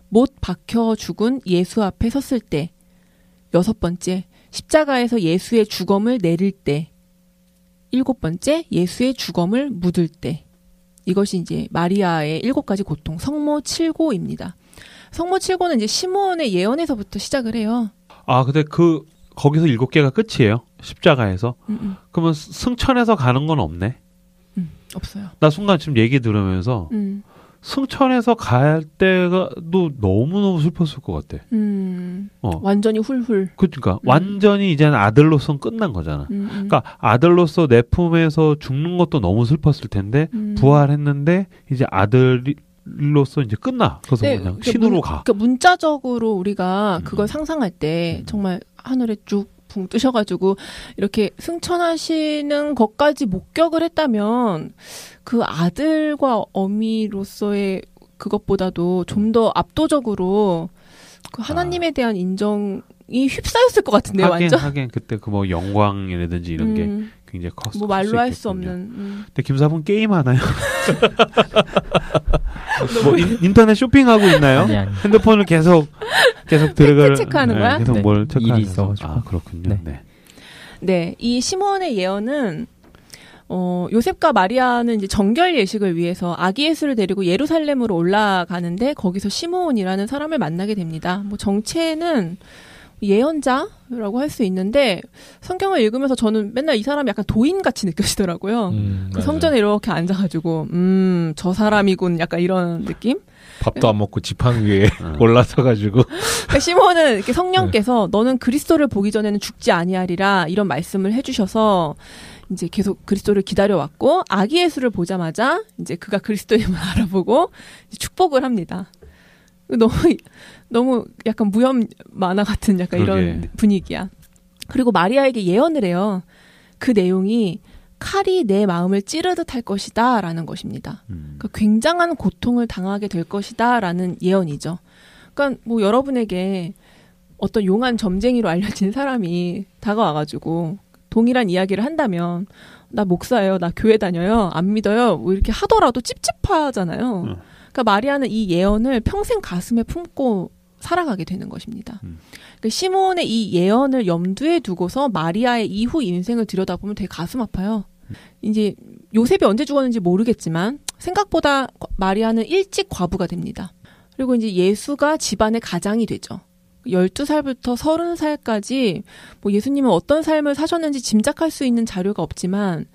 못 박혀 죽은 예수 앞에 섰을 때, 6번째 십자가에서 예수의 주검을 내릴 때, 7번째 예수의 주검을 묻을 때. 이것이 이제 마리아의 7가지 고통, 성모 7고입니다. 성모 7고는 이제 시므온의 예언에서부터 시작을 해요. 아, 근데 거기서 7개가 끝이에요? 십자가에서? 그러면 승천해서 가는 건 없네? 없어요. 나 순간 지금 얘기 들으면서 승천해서 갈 때가도 너무너무 슬펐을 것 같아. 완전히 훌훌. 그러니까 완전히 이제는 아들로서는 끝난 거잖아. 그러니까 아들로서 내 품에서 죽는 것도 너무 슬펐을 텐데 부활했는데 이제 아들로서 이제 끝나. 그래서 네, 그냥 신으로 가. 그러니까 문자적으로 우리가 그걸 상상할 때 정말 하늘에 쭉 붕 뜨셔가지고 이렇게 승천하시는 것까지 목격을 했다면 그 아들과 어미로서의 그것보다도 좀 더 압도적으로 그 하나님에 대한 인정이 휩싸였을 것 같은데요, 완전. 하긴 그때 그 뭐 영광이라든지 이런 게 굉장히 컸을 뭐 말로 할 수 없는. 근데 김사분 게임 하나요? 뭐 인터넷 쇼핑하고 있나요? 아니. 핸드폰을 계속 들어가 체크하는 거야? 계속 뭘 체크하는 일이 있어가지고. 아, 그렇군요. 네. 네, 이 시몬의 예언은 요셉과 마리아는 이제 정결 예식을 위해서 아기 예수를 데리고 예루살렘으로 올라가는데 거기서 시몬이라는 사람을 만나게 됩니다. 뭐 정체는 예언자라고 할 수 있는데 성경을 읽으면서 저는 맨날 이 사람이 약간 도인같이 느껴지더라고요. 그 성전에 이렇게 앉아가지고 저 사람이군 약간 이런 느낌? 밥도 안 먹고 지팡이 위에 올라서가지고. 그러니까 시몬은 이렇게 성령께서 너는 그리스도를 보기 전에는 죽지 아니하리라 이런 말씀을 해주셔서 이제 계속 그리스도를 기다려왔고 아기 예수를 보자마자 이제 그가 그리스도임을 알아보고 축복을 합니다. 너무 약간 무협 만화 같은 약간 이런 분위기야. 그리고 마리아에게 예언을 해요. 그 내용이 칼이 내 마음을 찌르듯 할 것이다 라는 것입니다. 그러니까 굉장한 고통을 당하게 될 것이다 라는 예언이죠. 그러니까 뭐 여러분에게 어떤 용한 점쟁이로 알려진 사람이 다가와가지고 동일한 이야기를 한다면 나 목사예요, 나 교회 다녀요, 안 믿어요 뭐 이렇게 하더라도 찝찝하잖아요. 그러니까 마리아는 이 예언을 평생 가슴에 품고 살아가게 되는 것입니다. 그러니까 시몬의 이 예언을 염두에 두고서 마리아의 이후 인생을 들여다보면 되게 가슴 아파요. 이제 요셉이 언제 죽었는지 모르겠지만 생각보다 마리아는 일찍 과부가 됩니다. 그리고 이제 예수가 집안의 가장이 되죠. 12살부터 30살까지 뭐 예수님은 어떤 삶을 사셨는지 짐작할 수 있는 자료가 없지만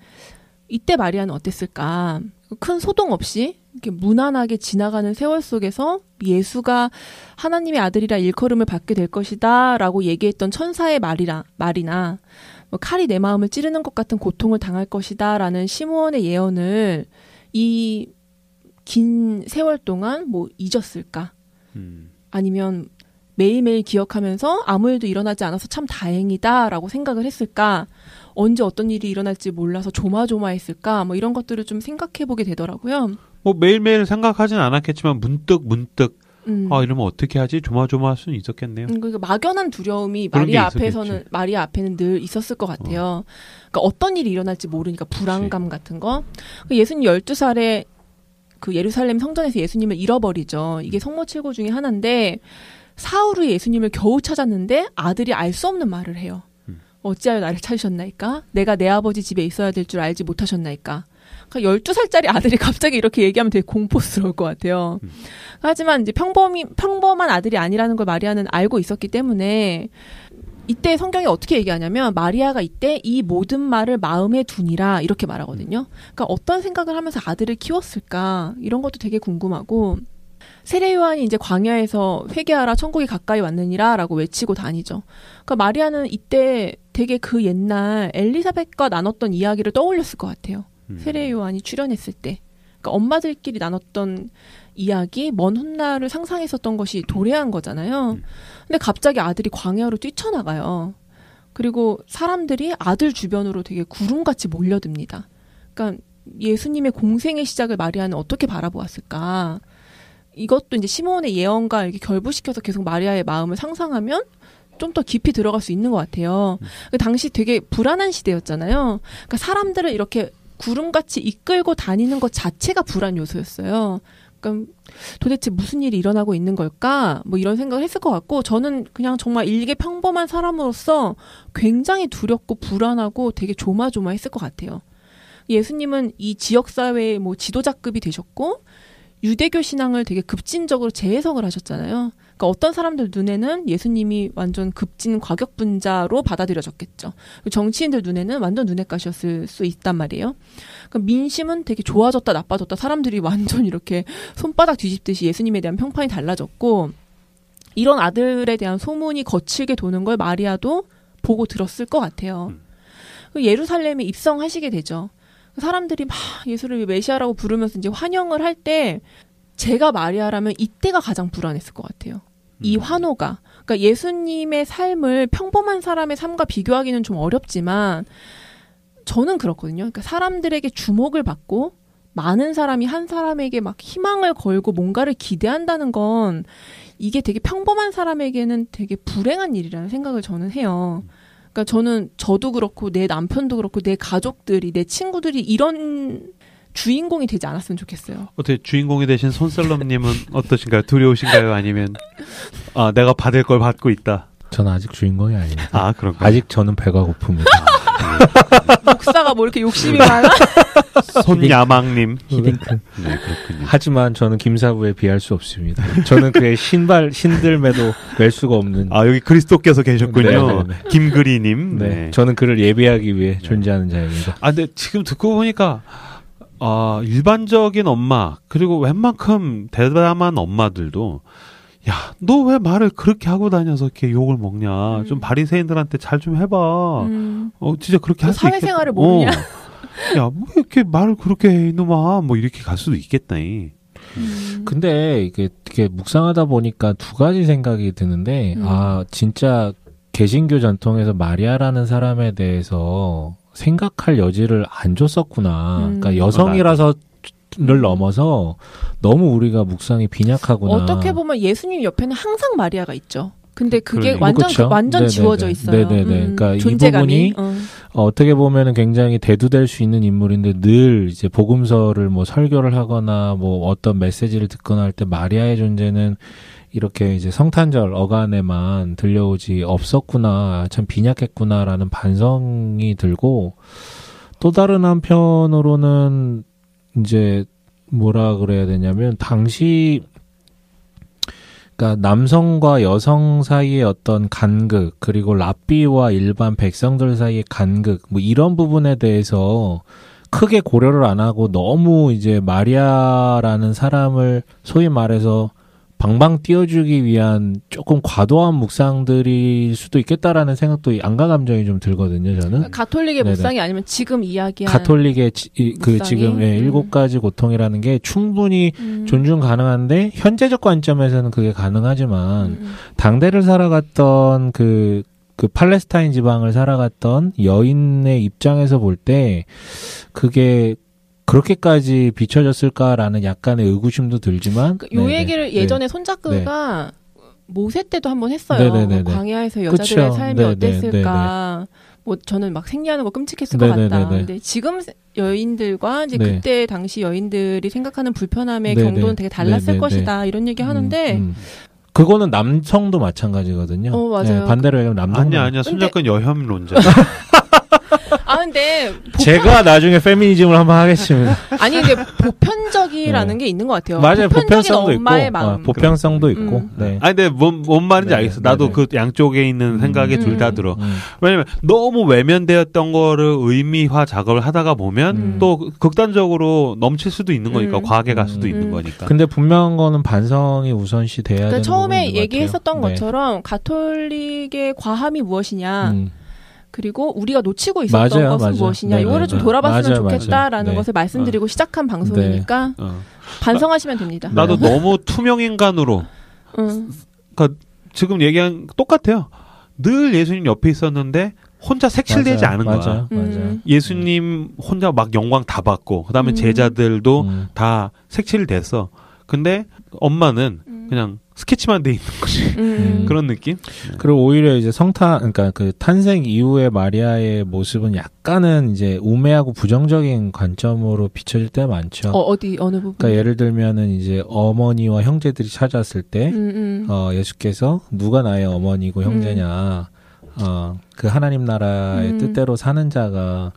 이때 마리아는 어땠을까? 큰 소동 없이 이렇게 무난하게 지나가는 세월 속에서 예수가 하나님의 아들이라 일컬음을 받게 될 것이다 라고 얘기했던 천사의 말이나 뭐 칼이 내 마음을 찌르는 것 같은 고통을 당할 것이다 라는 시므온의 예언을 이 긴 세월 동안 뭐 잊었을까? 아니면 매일매일 기억하면서 아무 일도 일어나지 않아서 참 다행이다 라고 생각을 했을까? 언제 어떤 일이 일어날지 몰라서 조마조마했을까? 뭐 이런 것들을 좀 생각해보게 되더라고요. 뭐 매일매일 생각하진 않았겠지만 문득 이러면 어떻게 하지? 조마조마할 수는 있었겠네요. 그러니까 막연한 두려움이 마리아 앞에는 늘 있었을 것 같아요. 그러니까 어떤 일이 일어날지 모르니까 불안감 같은 거. 예수님 12살에 그 예루살렘 성전에서 예수님을 잃어버리죠. 이게 성모칠고 중에 하나인데 사흘 후에 예수님을 겨우 찾았는데 아들이 알 수 없는 말을 해요. 어찌하여 나를 찾으셨나이까? 내가 내 아버지 집에 있어야 될 줄 알지 못하셨나이까? 그러니까 12살짜리 아들이 갑자기 이렇게 얘기하면 되게 공포스러울 것 같아요. 하지만 이제 평범한 아들이 아니라는 걸 마리아는 알고 있었기 때문에 이때 성경이 어떻게 얘기하냐면 마리아가 이때 이 모든 말을 마음에 두니라 이렇게 말하거든요. 그러니까 어떤 생각을 하면서 아들을 키웠을까? 이런 것도 되게 궁금하고 세례 요한이 이제 광야에서 회개하라 천국이 가까이 왔느니라 라고 외치고 다니죠. 그러니까 마리아는 이때 되게 그 옛날 엘리사벳과 나눴던 이야기를 떠올렸을 것 같아요. 세례 요한이 출연했을 때. 그러니까 엄마들끼리 나눴던 이야기, 먼 훗날을 상상했었던 것이 도래한 거잖아요. 근데 갑자기 아들이 광야로 뛰쳐나가요. 그리고 사람들이 아들 주변으로 되게 구름같이 몰려듭니다. 그러니까 예수님의 공생의 시작을 마리아는 어떻게 바라보았을까? 이것도 이제 시므온의 예언과 이렇게 결부시켜서 계속 마리아의 마음을 상상하면 좀 더 깊이 들어갈 수 있는 것 같아요. 당시 되게 불안한 시대였잖아요. 그러니까 사람들을 이렇게 구름같이 이끌고 다니는 것 자체가 불안 요소였어요. 그러니까 도대체 무슨 일이 일어나고 있는 걸까? 뭐 이런 생각을 했을 것 같고 저는 그냥 정말 일개 평범한 사람으로서 굉장히 두렵고 불안하고 되게 조마조마했을 것 같아요. 예수님은 이 지역사회의 뭐 지도자급이 되셨고 유대교 신앙을 되게 급진적으로 재해석을 하셨잖아요. 그러니까 어떤 사람들 눈에는 예수님이 완전 급진 과격분자로 받아들여졌겠죠. 정치인들 눈에는 완전 눈엣가시였을 수 있단 말이에요. 그러니까 민심은 되게 좋아졌다 나빠졌다 사람들이 완전 이렇게 손바닥 뒤집듯이 예수님에 대한 평판이 달라졌고 이런 아들에 대한 소문이 거칠게 도는 걸 마리아도 보고 들었을 것 같아요. 예루살렘에 입성하시게 되죠. 사람들이 막 예수를 메시아라고 부르면서 이제 환영을 할 때 제가 마리아라면 이때가 가장 불안했을 것 같아요. 이 환호가. 그러니까 예수님의 삶을 평범한 사람의 삶과 비교하기는 좀 어렵지만 저는 그렇거든요. 그러니까 사람들에게 주목을 받고 많은 사람이 한 사람에게 막 희망을 걸고 뭔가를 기대한다는 건 이게 되게 평범한 사람에게는 되게 불행한 일이라는 생각을 저는 해요. 그러니까 저도 그렇고 내 남편도 그렇고 내 가족들이 내 친구들이 이런 주인공이 되지 않았으면 좋겠어요. 어떻게 주인공이 되신 손셀럽님은 어떠신가요? 두려우신가요? 아니면 내가 받을 걸 받고 있다. 저는 아직 주인공이 아닙니다. 그런가요? 아직 저는 배가 고픕니다. 목사가 뭐 이렇게 욕심이 많아? 손야망님. 히딩크. 네, 그렇군요. 하지만 저는 김사부에 비할 수 없습니다. 저는 그의 신들매도 뵐 수가 없는. 여기 그리스도께서 계셨군요. 네. 김그리님. 네. 네. 저는 그를 예배하기 위해 존재하는 자입니다. 근데 지금 듣고 보니까 일반적인 엄마 그리고 웬만큼 대담한 엄마들도 야, 너 왜 말을 그렇게 하고 다녀서 이렇게 욕을 먹냐? 좀 바리새인들한테 잘 좀 해봐. 진짜 그렇게 할 수 있겠다. 사회생활을 모르냐? 야, 뭐 이렇게 말을 그렇게 해, 이놈아. 뭐 이렇게 갈 수도 있겠다. 근데 이게 묵상하다 보니까 두 가지 생각이 드는데, 진짜 개신교 전통에서 마리아라는 사람에 대해서 생각할 여지를 안 줬었구나. 그러니까 여성이라서 를 넘어서 너무 우리가 묵상이 빈약하구나. 어떻게 보면 예수님 옆에는 항상 마리아가 있죠. 근데 그게 그렇죠. 완전 지워져 있어요. 네네네. 그러니까 존재감이. 이 부분이 어떻게 보면은 굉장히 대두될 수 있는 인물인데 늘 이제 복음서를 뭐 설교를 하거나 뭐 어떤 메시지를 듣거나 할 때 마리아의 존재는 이렇게 이제 성탄절 어간에만 들려오지 없었구나, 참 빈약했구나라는 반성이 들고, 또 다른 한편으로는 이제 뭐라 그래야 되냐면 당시 그러니까 남성과 여성 사이의 어떤 간극, 그리고 랍비와 일반 백성들 사이의 간극, 뭐 이런 부분에 대해서 크게 고려를 안 하고 너무 이제 마리아라는 사람을 소위 말해서 방방 띄워주기 위한 조금 과도한 묵상들일 수도 있겠다라는 생각도 안가 감정이 좀 들거든요, 저는. 가톨릭의 묵상이 아니면 지금 이야기한 가톨릭의 지금 7가지 고통이라는 게 충분히 존중 가능한데 현재적 관점에서는 그게 가능하지만 당대를 살아갔던 그 팔레스타인 지방을 살아갔던 여인의 입장에서 볼 때 그게 그렇게까지 비춰졌을까라는 약간의 의구심도 들지만 요 얘기를 예전에 손작가가 모세 때도 한번 했어요. 광야에서 여자들의 삶이 어땠을까. 뭐 저는 막 생리하는 거 끔찍했을 것 같다. 근데 지금 여인들과 이제 그때 당시 여인들이 생각하는 불편함의 경도는 되게 달랐을 것이다. 이런 얘기 하는데 그거는 남성도 마찬가지거든요. 맞아요. 반대로 얘기하면 남성도. 아니야. 손작가는 여혐론자. 근데 제가 나중에 페미니즘을 한번 하겠습니다. 아니 근데 보편적이라는 게 있는 것 같아요. 맞아요. 보편성도 있고, 마음. 보편성도 있고. 네. 근데 뭔 말인지 알겠어. 나도 그 양쪽에 있는 생각이 둘 다 들어. 왜냐면 너무 외면되었던 거를 의미화 작업을 하다가 보면 또 극단적으로 넘칠 수도 있는 거니까 과하게 갈 수도 있는 거니까. 근데 분명한 거는 반성이 우선시 돼야 되는 처음에 얘기했었던 것처럼 가톨릭의 과함이 무엇이냐. 그리고 우리가 놓치고 있었던 것은 무엇이냐. 이거를 좀 돌아봤으면 좋겠다라는 것을 말씀드리고 시작한 방송이니까 반성하시면 됩니다. 나도 너무 투명인간으로 그러니까 지금 얘기한 똑같아요. 늘 예수님 옆에 있었는데 혼자 색칠되지 않은 거야. 맞아요. 예수님 혼자 막 영광 다 받고 그다음에 제자들도 다 색칠됐어. 근데 엄마는 그냥 스케치만 돼 있는 거지. 그런 느낌? 그리고 오히려 이제 그러니까 그 탄생 이후의 마리아의 모습은 약간은 이제 우매하고 부정적인 관점으로 비춰질 때가 많죠. 어느 부분? 그러니까 예를 들면은 이제 어머니와 형제들이 찾아왔을 때, 예수께서 누가 나의 어머니고 형제냐, 그 하나님 나라의 뜻대로 사는 자가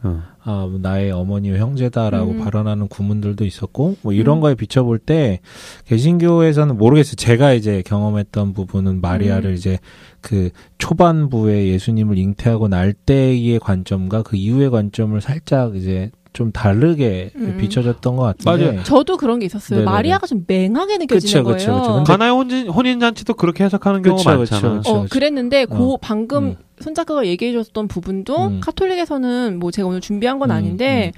나의 어머니와 형제다라고 발언하는 구문들도 있었고 뭐 이런 거에 비춰볼 때 개신교에서는 모르겠어요. 제가 이제 경험했던 부분은 마리아를 이제 그 초반부에 예수님을 잉태하고 날 때의 관점과 그 이후의 관점을 살짝 이제 좀 다르게 비춰졌던 것 같은데. 맞아요. 저도 그런 게 있었어요. 네네. 마리아가 좀 맹하게 느껴지는 거예요. 가나의 혼인잔치도 그렇게 해석하는 경우가 많잖아. 그랬는데 방금 손 작가가 얘기해줬던 부분도 카톨릭에서는 뭐 제가 오늘 준비한 건 아닌데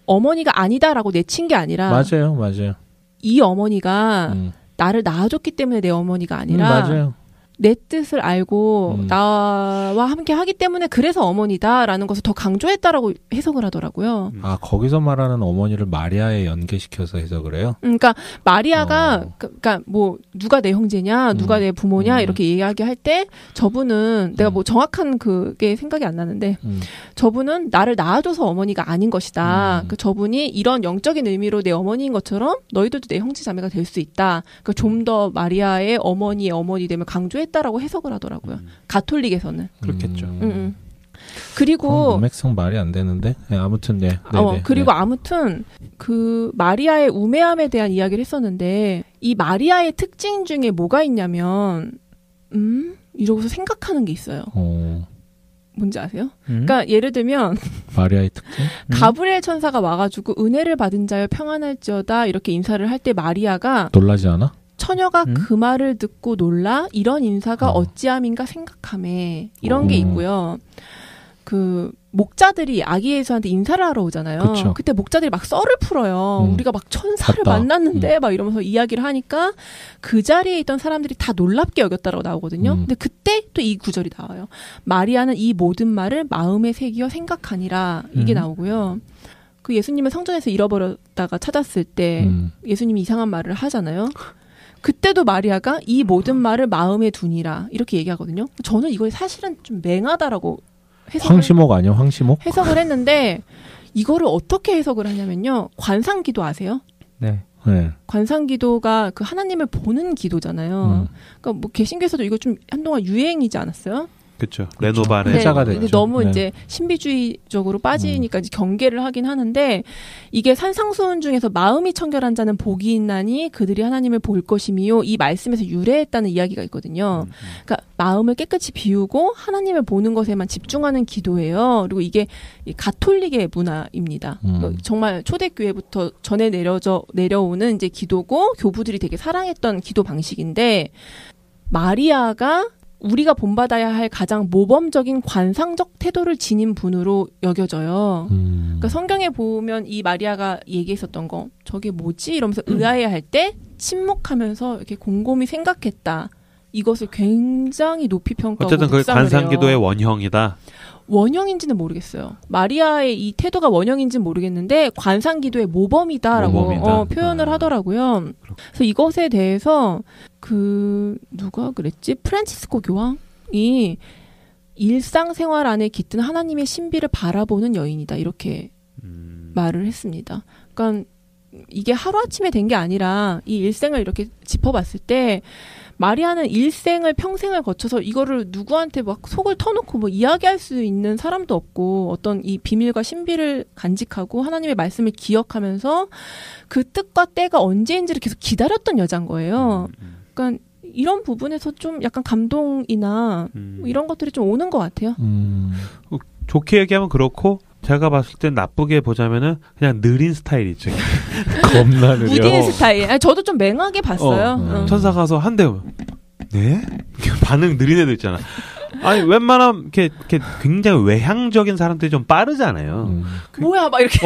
어머니가 아니다라고 내친 게 아니라 맞아요. 이 어머니가 나를 낳아줬기 때문에 내 어머니가 아니라 맞아요. 내 뜻을 알고 나와 함께 하기 때문에 그래서 어머니다라는 것을 더 강조했다라고 해석을 하더라고요. 아, 거기서 말하는 어머니를 마리아에 연계시켜서 해석을 해요? 그러니까 마리아가 그러니까 뭐 누가 내 형제냐, 누가 내 부모냐 이렇게 이야기할 때 저분은 내가 뭐 정확한 그게 생각이 안 나는데 저분은 나를 낳아줘서 어머니가 아닌 것이다. 그러니까 저분이 이런 영적인 의미로 내 어머니인 것처럼 너희들도 내 형제 자매가 될 수 있다. 그러니까 좀 더 마리아의 어머니의 어머니됨을 강조했다라고 해석을 하더라고요. 가톨릭에서는. 그렇겠죠. 그리고 문맥성 말이 안 되는데 아무튼 네. 그리고 아무튼 그 마리아의 우매함에 대한 이야기를 했었는데 이 마리아의 특징 중에 뭐가 있냐면 이러고서 생각하는 게 있어요. 뭔지 아세요? 그러니까 예를 들면 마리아의 특징? 가브리엘 천사가 와가지고 은혜를 받은 자여 평안할지어다 이렇게 인사를 할 때 마리아가 놀라지 않아? 처녀가 그 말을 듣고 놀라 이런 인사가 어찌함인가 생각하매 이런 게 있고요. 그 목자들이 아기 예수한테 인사를 하러 오잖아요. 그쵸. 그때 목자들이 막 썰을 풀어요. 우리가 막 천사를 만났는데 막 이러면서 이야기를 하니까 그 자리에 있던 사람들이 다 놀랍게 여겼다라고 나오거든요. 근데 그때 또 이 구절이 나와요. 마리아는 이 모든 말을 마음에 새기어 생각하니라 이게 나오고요. 그 예수님을 성전에서 잃어버렸다가 찾았을 때 예수님이 이상한 말을 하잖아요. 그때도 마리아가 이 모든 말을 마음에 두니라 이렇게 얘기하거든요. 저는 이걸 사실은 좀 맹하다라고 황시목 아니야? 황시목? 해석을 했는데 이거를 어떻게 해석을 하냐면요. 관상기도 아세요? 네. 관상기도가 그 하나님을 보는 기도잖아요. 그러니까 뭐 개신교에서도 이거 좀 한동안 유행이지 않았어요? 그렇죠. 레노바레 회자가 됐죠. 너무 이제 신비주의적으로 빠지니까 이제 경계를 하긴 하는데 이게 산상수훈 중에서 마음이 청결한 자는 복이 있나니 그들이 하나님을 볼 것이미요. 이 말씀에서 유래했다는 이야기가 있거든요. 그러니까 마음을 깨끗이 비우고 하나님을 보는 것에만 집중하는 기도예요. 그리고 이게 가톨릭의 문화입니다. 정말 초대교회부터 전해 내려오는 이제 기도고 교부들이 되게 사랑했던 기도 방식인데 마리아가 우리가 본받아야 할 가장 모범적인 관상적 태도를 지닌 분으로 여겨져요. 그러니까 성경에 보면 이 마리아가 얘기했었던 거 저게 뭐지? 이러면서 의아해할 때 침묵하면서 이렇게 곰곰이 생각했다. 이것을 굉장히 높이 평가하고 어쨌든 그게 관상기도의 원형이다. 원형인지는 모르겠어요. 마리아의 이 태도가 원형인지는 모르겠는데 관상기도의 모범이다라고 표현을 하더라고요. 그래서 이것에 대해서 누가 그랬지? 프란치스코 교황이 일상생활 안에 깃든 하나님의 신비를 바라보는 여인이다. 이렇게 말을 했습니다. 그러니까 이게 하루아침에 된 게 아니라 이 일생을 이렇게 짚어봤을 때 마리아는 일생을 평생을 거쳐서 이거를 누구한테 막 속을 터놓고 뭐 이야기할 수 있는 사람도 없고 어떤 이 비밀과 신비를 간직하고 하나님의 말씀을 기억하면서 그 뜻과 때가 언제인지를 계속 기다렸던 여자인 거예요. 그러니까 이런 부분에서 좀 약간 감동이나 뭐 이런 것들이 좀 오는 것 같아요. 좋게 얘기하면 그렇고 제가 봤을 땐 나쁘게 보자면은 그냥 느린 스타일이죠. 겁나 느려. 무딘 스타일. 아니, 저도 좀 맹하게 봤어요. 천사 가서 한 대 네? 반응 느린 애들 있잖아. 아니 웬만하면 이렇게 굉장히 외향적인 사람들이 좀 빠르잖아요. 뭐야 막 이렇게.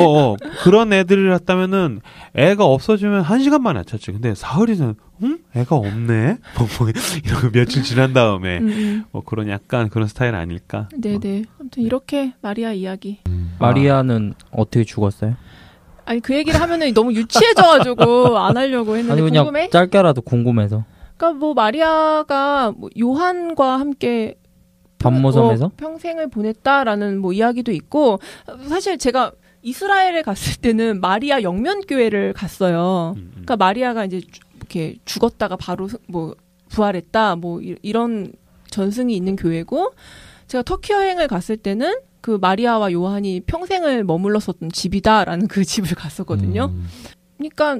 그런 애들을 했다면은 애가 없어지면 1시간 만에 찾지. 근데 사흘이는 애가 없네. 이러고 며칠 지난 다음에 그런 약간 그런 스타일 아닐까. 네네. 아무튼 이렇게 마리아 이야기. 마리아는 어떻게 죽었어요? 아니 그 얘기를 하면은 너무 유치해져가지고 안 하려고 했는데 아니, 그냥 궁금해? 짧게라도 궁금해서. 그러니까 뭐 마리아가 뭐 요한과 함께 반모섬에서 평생을 보냈다라는 뭐 이야기도 있고 사실 제가 이스라엘에 갔을 때는 마리아 영면교회를 갔어요. 그러니까 마리아가 이제 이렇게 죽었다가 바로 뭐 부활했다 뭐 이런 전승이 있는 교회고 제가 터키 여행을 갔을 때는 그 마리아와 요한이 평생을 머물렀었던 집이다라는 그 집을 갔었거든요. 그러니까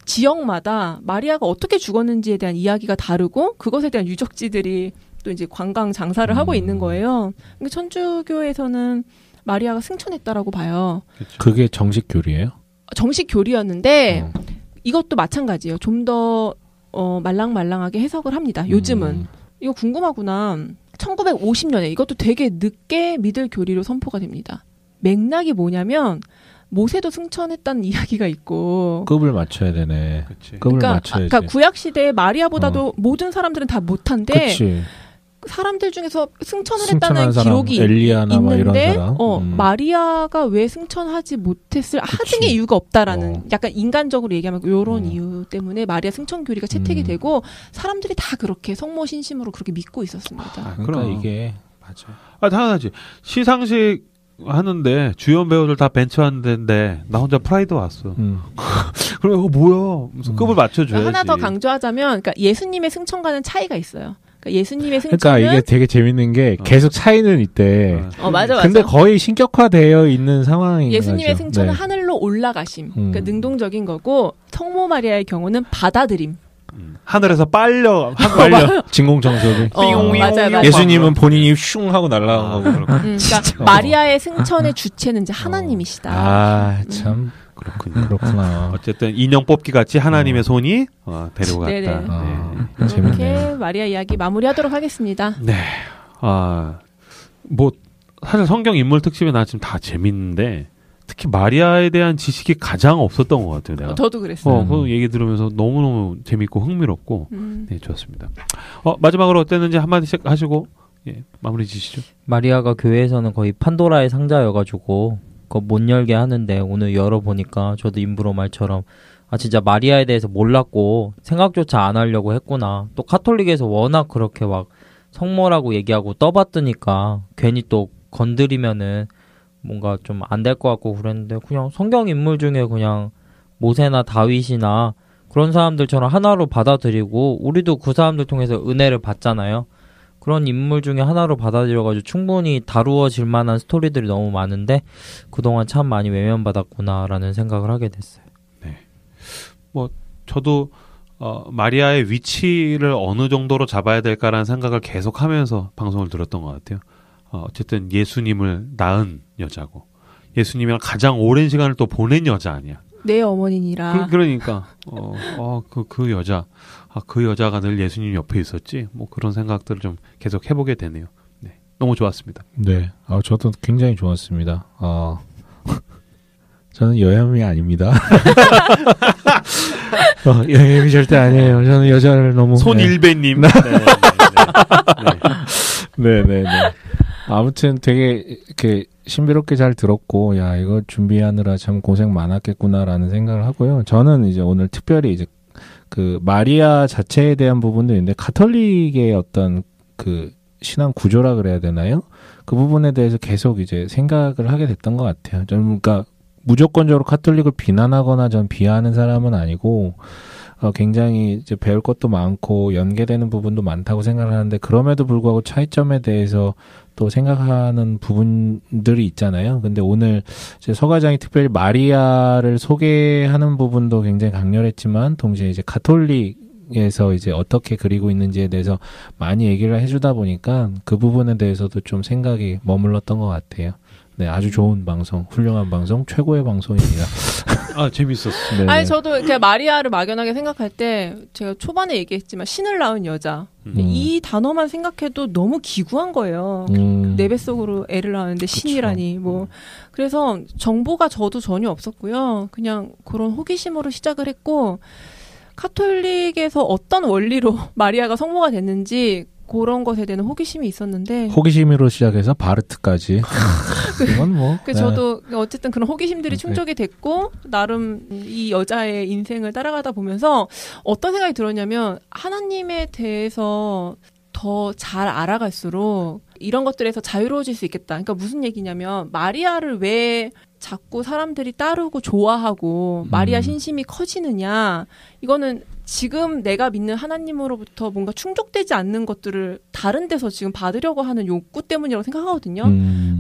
지역마다 마리아가 어떻게 죽었는지에 대한 이야기가 다르고 그것에 대한 유적지들이 또 이제 관광 장사를 하고 있는 거예요. 그러니까 천주교에서는 마리아가 승천했다라고 봐요. 그게 정식 교리예요? 정식 교리였는데 이것도 마찬가지예요. 좀 더 말랑말랑하게 해석을 합니다. 요즘은. 이거 궁금하구나. 1950년에 이것도 되게 늦게 믿을 교리로 선포가 됩니다. 맥락이 뭐냐면 모세도 승천했다는 이야기가 있고 급을 맞춰야 되네. 그치. 급을 맞춰야지. 그러니까 구약 시대에 마리아보다도 모든 사람들은 다 못한데 그치. 사람들 중에서 승천을 했다는 사람, 기록이 엘리야나 있는데 이런 사람. 마리아가 왜 승천하지 못했을 하등의 이유가 없다라는 약간 인간적으로 얘기하면 이런 이유 때문에 마리아 승천 교리가 채택이 되고 사람들이 다 그렇게 성모신심으로 그렇게 믿고 있었습니다. 그러니까 이게 맞아. 당연하지. 시상식 하는데 주연 배우들 다 벤치하는데 나 혼자 프라이드 왔어. 그래 뭐야? 무슨 급을 맞춰줘야지. 하나 더 강조하자면, 그러니까 예수님의 승천과는 차이가 있어요. 그러니까 예수님의 승천은 그러니까 이게 되게 재밌는 게 계속 차이는 있대. 맞아. 근데 거의 신격화되어 있는 상황인 예수님의 거죠. 승천은 하늘로 올라가심. 그러니까 능동적인 거고 성모 마리아의 경우는 받아들임. 하늘에서 빨려 진공청소기. 맞아요. 예수님은 본인이 슝 하고 날아간 거고. 그러니까 마리아의 승천의 주체는 이제 하나님이시다. 아, 참. 그렇구나. 어쨌든 인형 뽑기 같이 하나님의 손이 데리고 갔다. 네. 이렇게 재밌네요. 마리아 이야기 마무리하도록 하겠습니다. 네. 뭐 사실 성경 인물 특집에 나 지금 다 재밌는데 특히 마리아에 대한 지식이 가장 없었던 것 같아요. 내가. 저도 그랬어요. 그 얘기 들으면서 너무너무 재밌고 흥미롭고 네, 좋았습니다. 마지막으로 어땠는지 한마디씩 하시고 마무리 지시죠. 마리아가 교회에서는 거의 판도라의 상자여가지고 그거 못 열게 하는데 오늘 열어보니까 저도 임브로 말처럼 진짜 마리아에 대해서 몰랐고 생각조차 안 하려고 했구나. 또 카톨릭에서 워낙 그렇게 막 성모라고 얘기하고 떠받드니까 괜히 또 건드리면은 뭔가 좀 안 될 것 같고 그랬는데 그냥 성경 인물 중에 그냥 모세나 다윗이나 그런 사람들처럼 하나로 받아들이고 우리도 그 사람들 통해서 은혜를 받잖아요. 그런 인물 중에 하나로 받아들여가지고 충분히 다루어질 만한 스토리들이 너무 많은데 그동안 참 많이 외면받았구나라는 생각을 하게 됐어요. 네. 뭐 저도 마리아의 위치를 어느 정도로 잡아야 될까라는 생각을 계속하면서 방송을 들었던 것 같아요. 어쨌든 예수님을 낳은 여자고 예수님이랑 가장 오랜 시간을 또 보낸 여자 아니야. 내 어머니니라. 그러니까 그 여자 그 여자가 늘 예수님 옆에 있었지. 뭐 그런 생각들을 좀 계속 해보게 되네요. 네, 너무 좋았습니다. 네, 저도 굉장히 좋았습니다. 저는 여혐이 아닙니다. 여혐이 절대 아니에요. 저는 여자를 너무 손일배님. 네. 아무튼 되게 이렇게 신비롭게 잘 들었고, 이거 준비하느라 참 고생 많았겠구나라는 생각을 하고요. 저는 이제 오늘 특별히 이제 그 마리아 자체에 대한 부분도 있는데 가톨릭의 어떤 그 신앙 구조라 그래야 되나요? 그 부분에 대해서 계속 이제 생각을 하게 됐던 것 같아요. 저는 그러니까 무조건적으로 가톨릭을 비난하거나 전 비하하는 사람은 아니고 굉장히 이제 배울 것도 많고 연계되는 부분도 많다고 생각을 하는데 그럼에도 불구하고 차이점에 대해서 또 생각하는 부분들이 있잖아요. 근데 오늘 이제 서 과장이 특별히 마리아를 소개하는 부분도 굉장히 강렬했지만 동시에 이제 가톨릭에서 이제 어떻게 그리고 있는지에 대해서 많이 얘기를 해주다 보니까 그 부분에 대해서도 좀 생각이 머물렀던 것 같아요. 네, 아주 좋은 방송, 훌륭한 방송, 최고의 방송입니다. 재밌었어요. 아니, 저도 이렇게 마리아를 막연하게 생각할 때, 제가 초반에 얘기했지만, 신을 낳은 여자. 이 단어만 생각해도 너무 기구한 거예요. 내 뱃속으로 애를 낳았는데 신이라니, 그래서 정보가 저도 전혀 없었고요. 그냥 그런 호기심으로 시작을 했고, 카톨릭에서 어떤 원리로 마리아가 성모가 됐는지, 그런 것에 대한 호기심이 있었는데 호기심으로 시작해서 바르트까지 그건 뭐 저도 어쨌든 그런 호기심들이 충족이 됐고 나름 이 여자의 인생을 따라가다 보면서 어떤 생각이 들었냐면 하나님에 대해서 더 잘 알아갈수록 이런 것들에서 자유로워질 수 있겠다. 그러니까 무슨 얘기냐면 마리아를 왜 자꾸 사람들이 따르고 좋아하고 마리아 신심이 커지느냐 이거는 지금 내가 믿는 하나님으로부터 뭔가 충족되지 않는 것들을 다른 데서 지금 받으려고 하는 욕구 때문이라고 생각하거든요.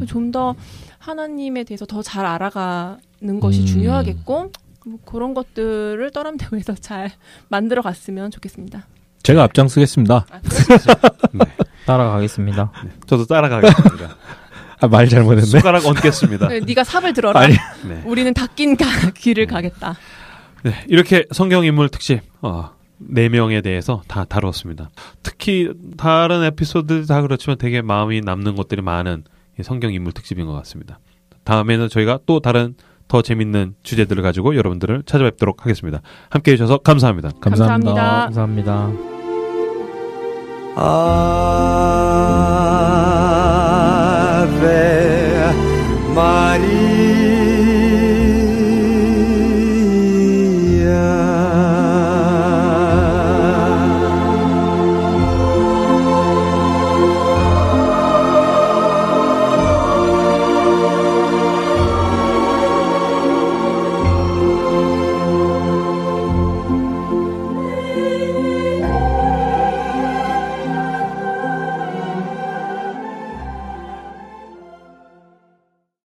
좀 더 하나님에 대해서 더 잘 알아가는 것이 중요하겠고 뭐 그런 것들을 떠람대우에서 잘 만들어 갔으면 좋겠습니다. 제가 앞장서겠습니다. 네. 따라가겠습니다. 네. 저도 따라가겠습니다. 말 잘못했네. 손가락 얹겠습니다. 네, 네가 삽을 들어라. 아니. 네. 우리는 닦인 길을 가겠다. 네, 이렇게 성경인물 특집 4명에 대해서 다 다뤘습니다. 특히 다른 에피소드들 다 그렇지만 되게 마음이 남는 것들이 많은 성경인물 특집인 것 같습니다. 다음에는 저희가 또 다른 더 재밌는 주제들을 가지고 여러분들을 찾아뵙도록 하겠습니다. 함께해 주셔서 감사합니다. 감사합니다. 감사합니다. Ave